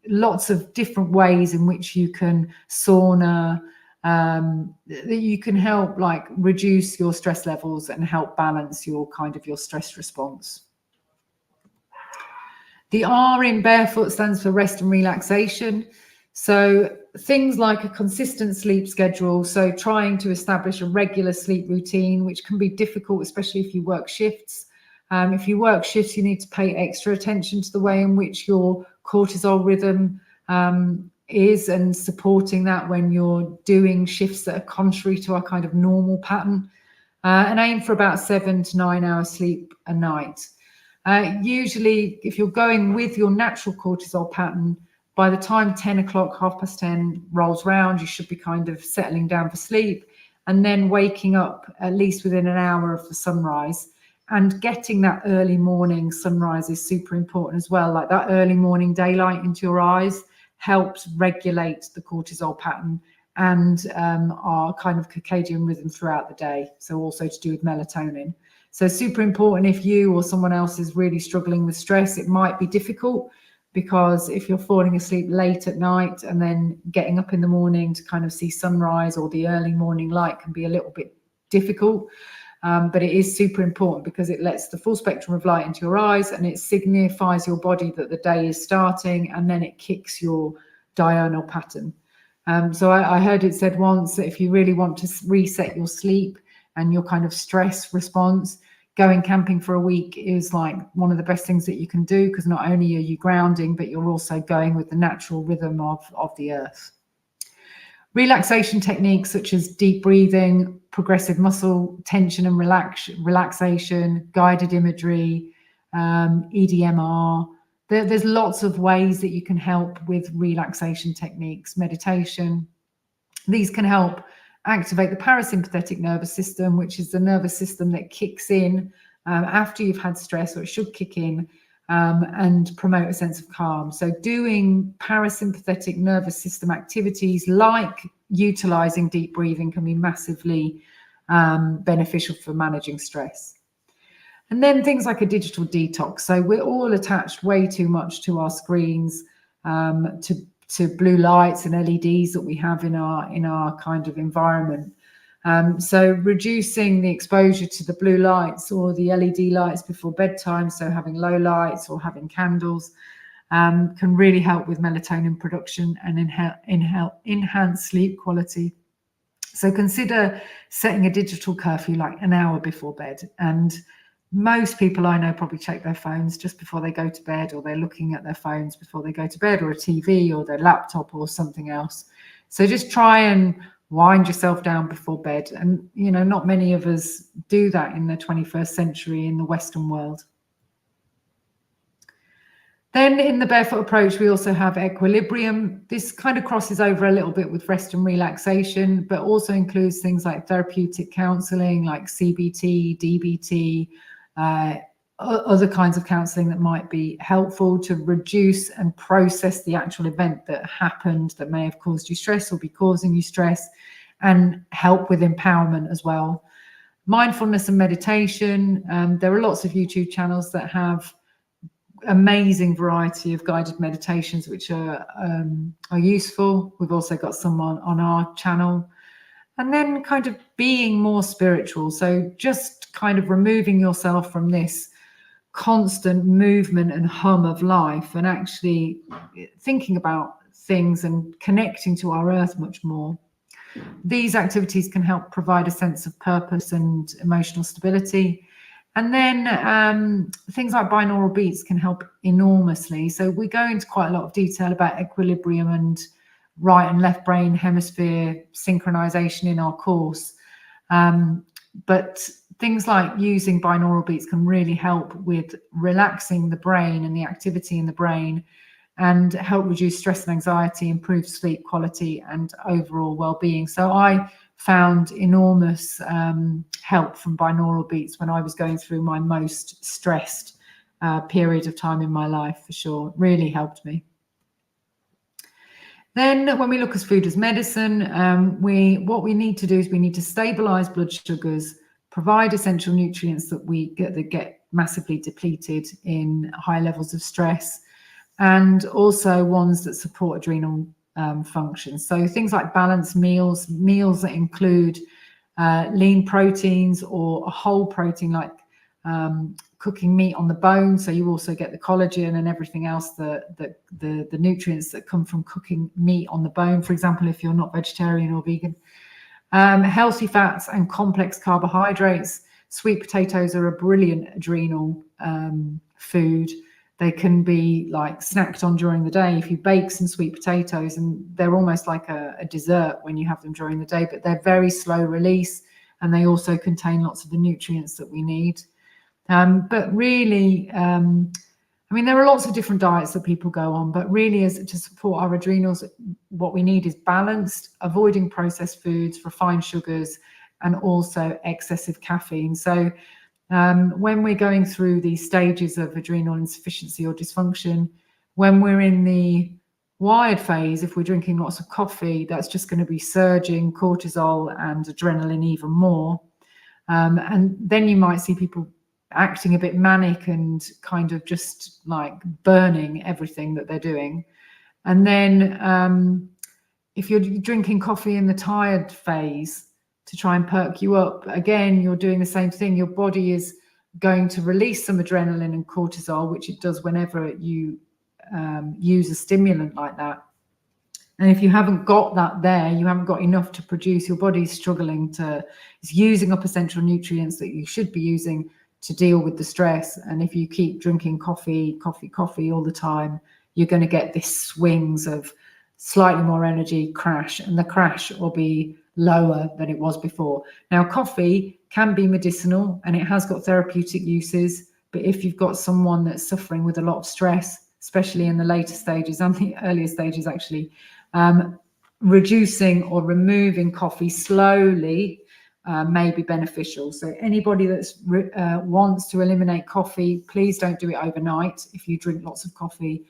Speaker 1: lots of different ways in which you can sauna, that you can help like reduce your stress levels and help balance your your stress response. The R in Barefoot stands for rest and relaxation. So things like a consistent sleep schedule. So trying to establish a regular sleep routine, which can be difficult, especially if you work shifts. If you work shifts, you need to pay extra attention to the way in which your cortisol rhythm is and supporting that when you're doing shifts that are contrary to our kind of normal pattern. And aim for about 7 to 9 hours sleep a night. Usually, if you're going with your natural cortisol pattern, by the time 10 o'clock, 10:30 rolls round, you should be kind of settling down for sleep and then waking up at least within an hour of the sunrise. And getting that early morning sunrise is super important as well. Like that early morning daylight into your eyes helps regulate the cortisol pattern and our kind of circadian rhythm throughout the day. So also to do with melatonin. So super important if you or someone else is really struggling with stress. It might be difficult because if you're falling asleep late at night and then getting up in the morning to kind of see sunrise or the early morning light can be a little bit difficult. But it is super important because it lets the full spectrum of light into your eyes and it signifies your body that the day is starting, and then it kicks your diurnal pattern. So I heard it said once that if you really want to reset your sleep and your kind of stress response, going camping for a week is like one of the best things that you can do, because not only are you grounding, but you're also going with the natural rhythm of the earth. Relaxation techniques such as deep breathing, progressive muscle tension and relaxation, guided imagery, EDMR. There's lots of ways that you can help with relaxation techniques, meditation. These can help activate the parasympathetic nervous system, which is the nervous system that kicks in after you've had stress, or it should kick in, and promote a sense of calm. So doing parasympathetic nervous system activities like utilizing deep breathing can be massively beneficial for managing stress. And then things like a digital detox. So we're all attached way too much to our screens, to blue lights and LEDs that we have in our kind of environment. So reducing the exposure to the blue lights or the LED lights before bedtime, so having low lights or having candles, can really help with melatonin production and enhance sleep quality. So consider setting a digital curfew like an hour before bed. And most people I know probably check their phones just before they go to bed, or they're looking at their phones before they go to bed, or a TV or their laptop or something else. So just try and wind yourself down before bed. And, you know, not many of us do that in the 21st century in the Western world. Then in the Barefoot approach, we also have equilibrium. This kind of crosses over a little bit with rest and relaxation, but also includes things like therapeutic counseling, like CBT, DBT, other kinds of counselling that might be helpful to reduce and process the actual event that happened that may have caused you stress or be causing you stress, and help with empowerment as well. Mindfulness and meditation. There are lots of YouTube channels that have amazing variety of guided meditations which are useful. We've also got some on our channel. And then kind of being more spiritual. So just kind of removing yourself from this constant movement and hum of life and actually thinking about things and connecting to our earth much more. These activities can help provide a sense of purpose and emotional stability. And then things like binaural beats can help enormously. So we go into quite a lot of detail about equilibrium and right and left brain hemisphere synchronization in our course. But things like using binaural beats can really help with relaxing the brain and the activity in the brain, and help reduce stress and anxiety, improve sleep quality and overall well-being. So I found enormous help from binaural beats when I was going through my most stressed period of time in my life, for sure. Really helped me. Then when we look at food as medicine, what we need to do is we need to stabilize blood sugars, provide essential nutrients that get massively depleted in high levels of stress, and also ones that support adrenal function. So things like balanced meals that include lean proteins or a whole protein, like cooking meat on the bone, so you also get the collagen and everything else, the nutrients that come from cooking meat on the bone, for example, if you're not vegetarian or vegan. Healthy fats and complex carbohydrates. Sweet potatoes are a brilliant adrenal food. They can be like snacked on during the day. If you bake some sweet potatoes, and they're almost like a dessert when you have them during the day, but they're very slow release, and they also contain lots of the nutrients that we need. But really, I mean, there are lots of different diets that people go on, but really to support our adrenals, what we need is balanced, avoiding processed foods, refined sugars, and also excessive caffeine. So when we're going through these stages of adrenal insufficiency or dysfunction, when we're in the wired phase, if we're drinking lots of coffee, that's just going to be surging cortisol and adrenaline even more. And then you might see people acting a bit manic and kind of just like burning everything that they're doing. And then if you're drinking coffee in the tired phase to try and perk you up, again, you're doing the same thing. Your body is going to release some adrenaline and cortisol, which it does whenever you use a stimulant like that. And if you haven't got that there, you haven't got enough to produce, your body's struggling it's using up essential nutrients that you should be using to deal with the stress. And if you keep drinking coffee all the time, you're going to get this swings of slightly more energy, crash, and the crash will be lower than it was before. Now, coffee can be medicinal and it has got therapeutic uses, but if you've got someone that's suffering with a lot of stress, especially in the later stages and the earlier stages actually, reducing or removing coffee slowly may be beneficial. So anybody that wants to eliminate coffee, please don't do it overnight. If you drink lots of coffee,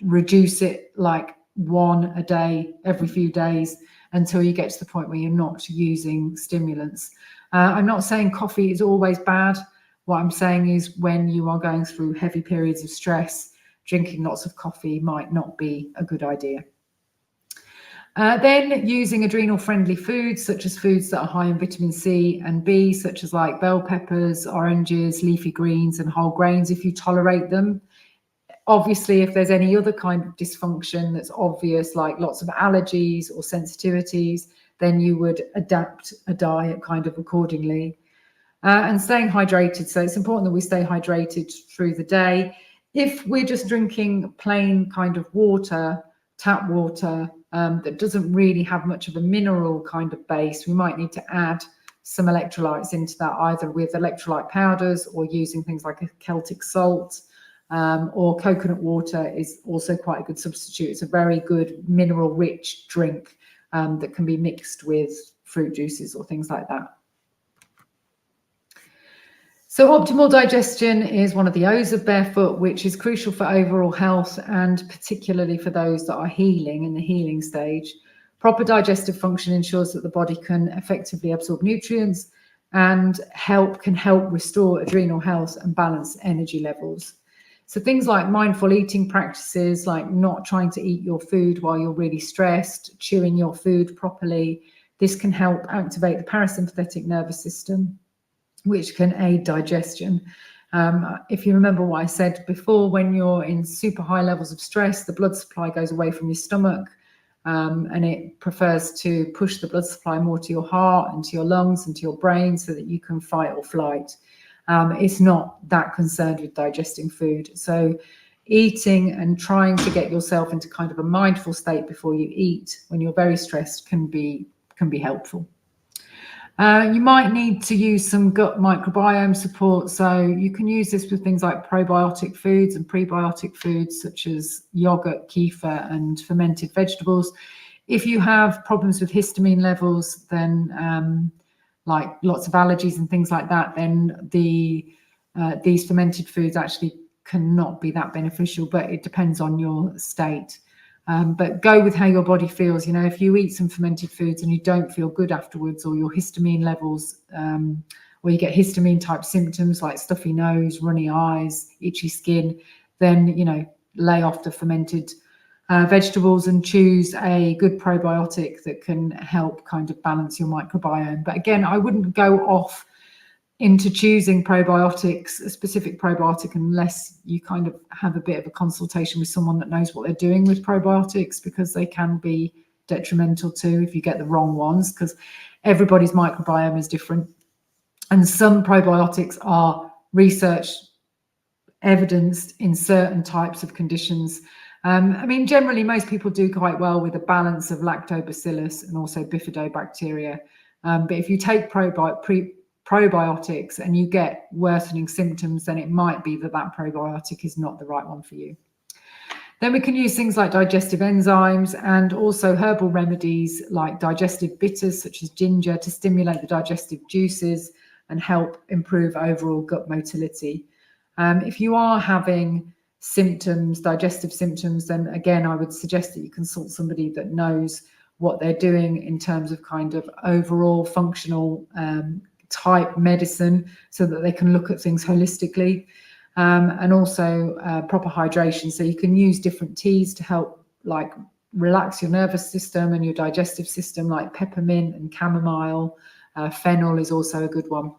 Speaker 1: reduce it like one a day every few days until you get to the point where you're not using stimulants. I'm not saying coffee is always bad. What I'm saying is when you are going through heavy periods of stress, drinking lots of coffee might not be a good idea. Then using adrenal-friendly foods, such as foods that are high in vitamin C and B, such as like bell peppers, oranges, leafy greens, and whole grains, if you tolerate them. Obviously, if there's any other kind of dysfunction that's obvious, like lots of allergies or sensitivities, then you would adapt a diet kind of accordingly. And staying hydrated. So it's important that we stay hydrated through the day. If we're just drinking plain kind of water, tap water, that doesn't really have much of a mineral kind of base, we might need to add some electrolytes into that, either with electrolyte powders or using things like a Celtic salt, or coconut water is also quite a good substitute. It's a very good mineral rich drink that can be mixed with fruit juices or things like that. So optimal digestion is one of the O's of Barefoot, which is crucial for overall health and particularly for those that are healing in the healing stage. Proper digestive function ensures that the body can effectively absorb nutrients and can help restore adrenal health and balance energy levels. So things like mindful eating practices, like not trying to eat your food while you're really stressed, chewing your food properly, this can help activate the parasympathetic nervous system, which can aid digestion. If you remember what I said before, when you're in super high levels of stress, the blood supply goes away from your stomach, and it prefers to push the blood supply more to your heart and to your lungs and to your brain so that you can fight or flight. It's not that concerned with digesting food. So eating and trying to get yourself into kind of a mindful state before you eat when you're very stressed can be helpful. You might need to use some gut microbiome support. So you can use this with things like probiotic foods and prebiotic foods, such as yogurt, kefir, and fermented vegetables. If you have problems with histamine levels, then like lots of allergies and things like that, then these fermented foods actually cannot be that beneficial, but it depends on your state. But go with how your body feels. You know, if you eat some fermented foods and you don't feel good afterwards, or your histamine levels, or you get histamine type symptoms like stuffy nose, runny eyes, itchy skin, then, you know, lay off the fermented vegetables and choose a good probiotic that can help kind of balance your microbiome. But again, I wouldn't go off into choosing probiotics, a specific probiotic, unless you kind of have a bit of a consultation with someone that knows what they're doing with probiotics, because they can be detrimental too if you get the wrong ones, because everybody's microbiome is different. And some probiotics are research evidenced in certain types of conditions. I mean, generally, most people do quite well with a balance of lactobacillus and also bifidobacteria. But if you take probiotics and you get worsening symptoms, then it might be that probiotic is not the right one for you. Then we can use things like digestive enzymes and also herbal remedies like digestive bitters such as ginger to stimulate the digestive juices and help improve overall gut motility. If you are having symptoms, digestive symptoms, then again, I would suggest that you consult somebody that knows what they're doing in terms of kind of overall functional type medicine, so that they can look at things holistically, and also proper hydration. So you can use different teas to help like relax your nervous system and your digestive system, like peppermint and chamomile. Fennel is also a good one.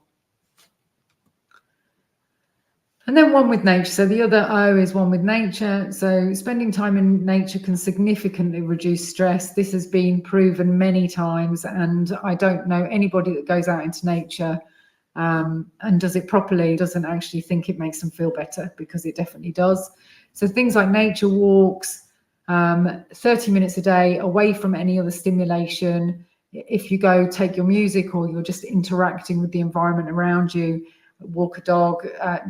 Speaker 1: And then one with nature. So the other O is one with nature. So spending time in nature can significantly reduce stress. This has been proven many times, and I don't know anybody that goes out into nature and does it properly doesn't actually think it makes them feel better, because it definitely does. So things like nature walks, 30 minutes a day away from any other stimulation. If you go take your music, or you're just interacting with the environment around you, walk a dog,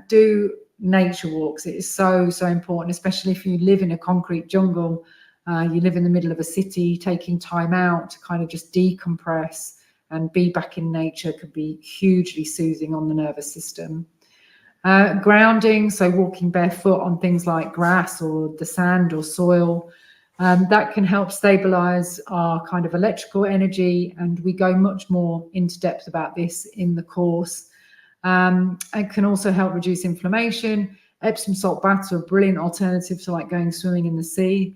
Speaker 1: do nature walks. It is so important, especially if you live in a concrete jungle, you live in the middle of a city. Taking time out to kind of just decompress and be back in nature could be hugely soothing on the nervous system. Grounding, so walking barefoot on things like grass or the sand or soil, that can help stabilize our kind of electrical energy, and we go much more into depth about this in the course. It can also help reduce inflammation. Epsom salt baths are a brilliant alternative to like going swimming in the sea.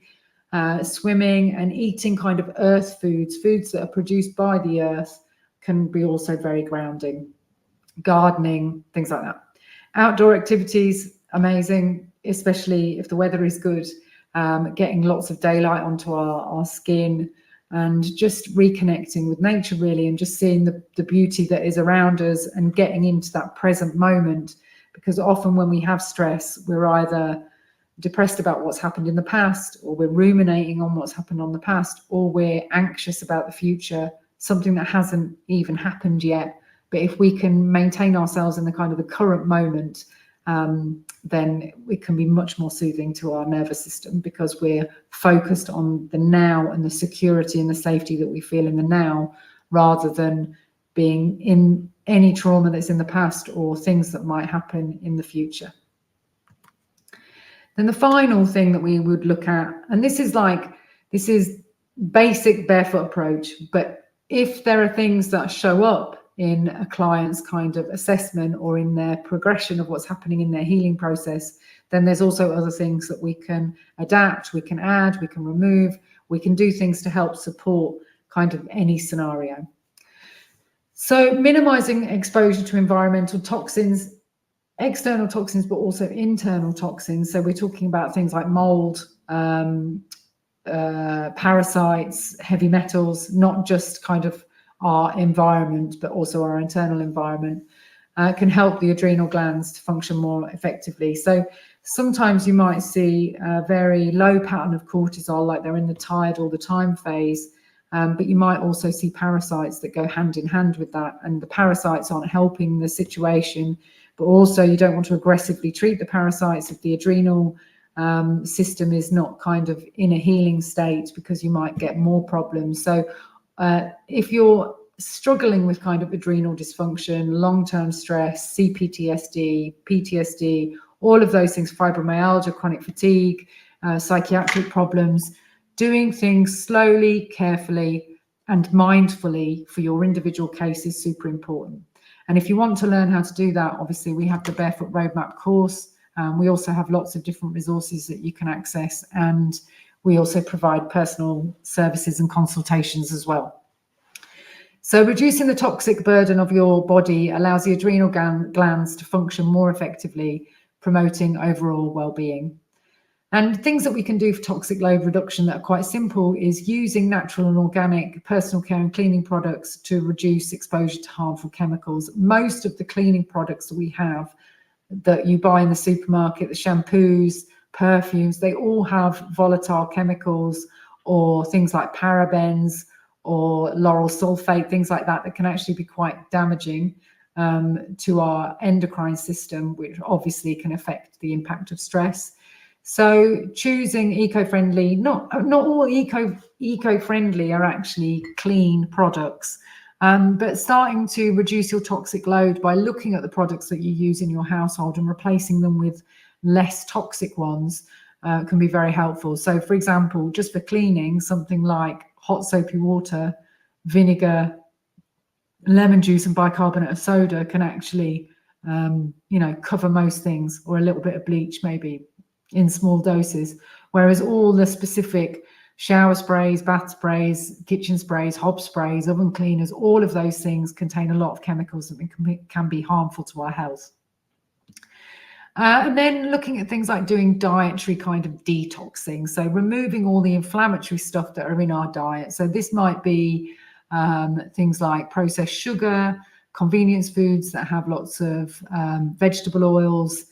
Speaker 1: Swimming and eating kind of earth foods that are produced by the earth, can be also very grounding. Gardening, things like that. Outdoor activities, amazing, especially if the weather is good. Getting lots of daylight onto our skin, and just reconnecting with nature really, and just seeing the beauty that is around us and getting into that present moment. Because often when we have stress, we're either depressed about what's happened in the past, or we're ruminating on what's happened on the past, or we're anxious about the future, something that hasn't even happened yet. But if we can maintain ourselves in the kind of the current moment, then it can be much more soothing to our nervous system, because we're focused on the now and the security and the safety that we feel in the now, rather than being in any trauma that's in the past or things that might happen in the future. Then the final thing that we would look at, and this is basic barefoot approach, but if there are things that show up in a client's kind of assessment or in their progression of what's happening in their healing process, then there's also other things that we can adapt, we can add, we can remove, we can do things to help support kind of any scenario. So minimizing exposure to environmental toxins, external toxins, but also internal toxins. So we're talking about things like mold, parasites, heavy metals, not just kind of our environment, but also our internal environment, can help the adrenal glands to function more effectively. So sometimes you might see a very low pattern of cortisol, like they're in the tide all the time phase, but you might also see parasites that go hand in hand with that, and the parasites aren't helping the situation, but also you don't want to aggressively treat the parasites if the adrenal system is not kind of in a healing state, because you might get more problems. So if you're struggling with kind of adrenal dysfunction, long-term stress, CPTSD, PTSD, all of those things, fibromyalgia, chronic fatigue, psychiatric problems, doing things slowly, carefully, and mindfully for your individual case is super important. And if you want to learn how to do that, obviously we have the Barefoot Roadmap course. We also have lots of different resources that you can access, and we also provide personal services and consultations as well. So reducing the toxic burden of your body allows the adrenal glands to function more effectively, promoting overall well-being. And things that we can do for toxic load reduction that are quite simple is using natural and organic personal care and cleaning products to reduce exposure to harmful chemicals. Most of the cleaning products that we have that you buy in the supermarket, the shampoos, perfumes, they all have volatile chemicals or things like parabens or lauryl sulfate, things like that, that can actually be quite damaging to our endocrine system, which obviously can affect the impact of stress. So choosing eco-friendly, not all eco-friendly are actually clean products, but starting to reduce your toxic load by looking at the products that you use in your household and replacing them with less toxic ones can be very helpful. So for example, just for cleaning, something like hot soapy water, vinegar, lemon juice and bicarbonate of soda can actually, cover most things, or a little bit of bleach maybe in small doses. Whereas all the specific shower sprays, bath sprays, kitchen sprays, hob sprays, oven cleaners, all of those things contain a lot of chemicals that can be harmful to our health. And then looking at things like doing dietary kind of detoxing, so removing all the inflammatory stuff that are in our diet. So this might be things like processed sugar, convenience foods that have lots of vegetable oils,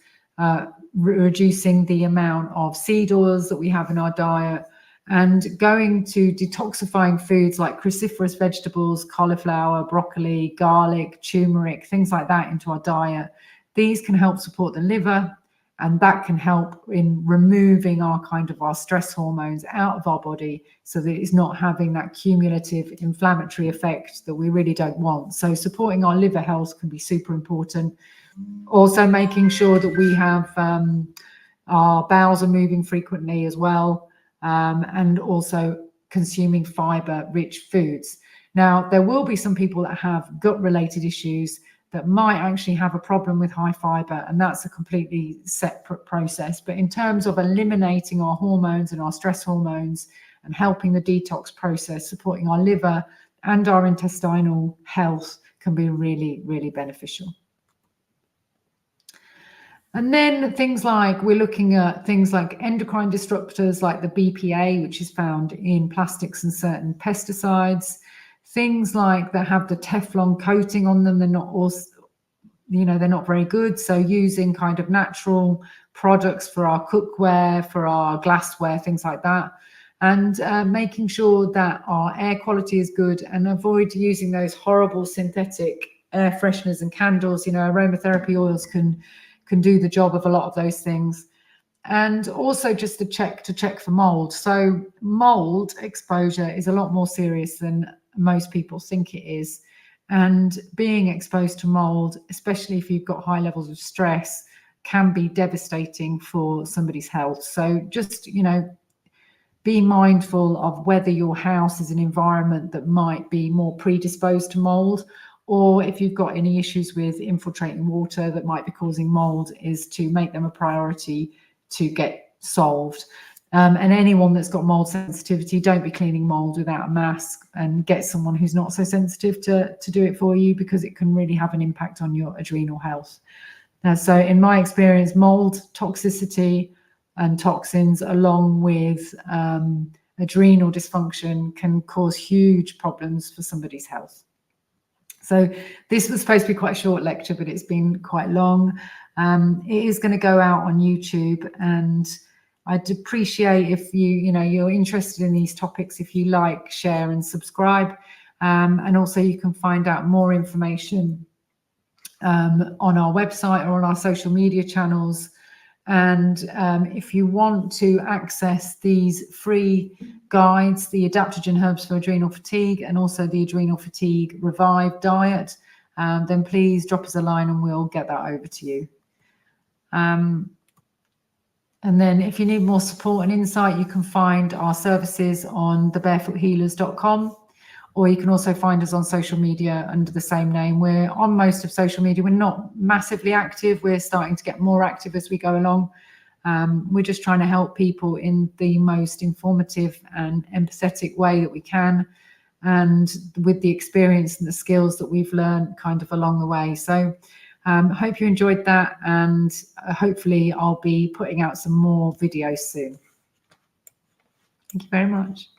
Speaker 1: reducing the amount of seed oils that we have in our diet, and going to detoxifying foods like cruciferous vegetables, cauliflower, broccoli, garlic, turmeric, things like that into our diet. These can help support the liver, and that can help in removing our stress hormones out of our body, so that it's not having that cumulative inflammatory effect that we really don't want. So supporting our liver health can be super important. Also making sure that we have our bowels are moving frequently as well, and also consuming fiber-rich foods. Now, there will be some people that have gut-related issues that might actually have a problem with high fiber, and that's a completely separate process. But in terms of eliminating our hormones and our stress hormones and helping the detox process, supporting our liver and our intestinal health can be really, really beneficial. And then we're looking at things like endocrine disruptors like the BPA, which is found in plastics and certain pesticides. Things like that have the Teflon coating on them, they're not very good. So using kind of natural products for our cookware, for our glassware, things like that. And making sure that our air quality is good, and avoid using those horrible synthetic air fresheners and candles. Aromatherapy oils can do the job of a lot of those things. And also just to check for mold. So mold exposure is a lot more serious than most people think it is. And being exposed to mold, especially if you've got high levels of stress, can be devastating for somebody's health. So just, be mindful of whether your house is an environment that might be more predisposed to mold, or if you've got any issues with infiltrating water that might be causing mold, is to make them a priority to get solved. And anyone that's got mold sensitivity, don't be cleaning mold without a mask, and get someone who's not so sensitive to do it for you, because it can really have an impact on your adrenal health. So in my experience, mold toxicity and toxins, along with adrenal dysfunction, can cause huge problems for somebody's health. So this was supposed to be quite a short lecture, but it's been quite long. It is going to go out on YouTube, and I'd appreciate if you're interested in these topics, if you like, share and subscribe. And also you can find out more information on our website or on our social media channels. And if you want to access these free guides, the adaptogen herbs for adrenal fatigue and also the adrenal fatigue revived diet, then please drop us a line and we'll get that over to you. And then if you need more support and insight, you can find our services on theBarefootHealers.com, or you can also find us on social media under the same name. We're on most of social media. We're not massively active. We're starting to get more active as we go along. We're just trying to help people in the most informative and empathetic way that we can, and with the experience and the skills that we've learned kind of along the way. So hope you enjoyed that, and hopefully I'll be putting out some more videos soon. Thank you very much.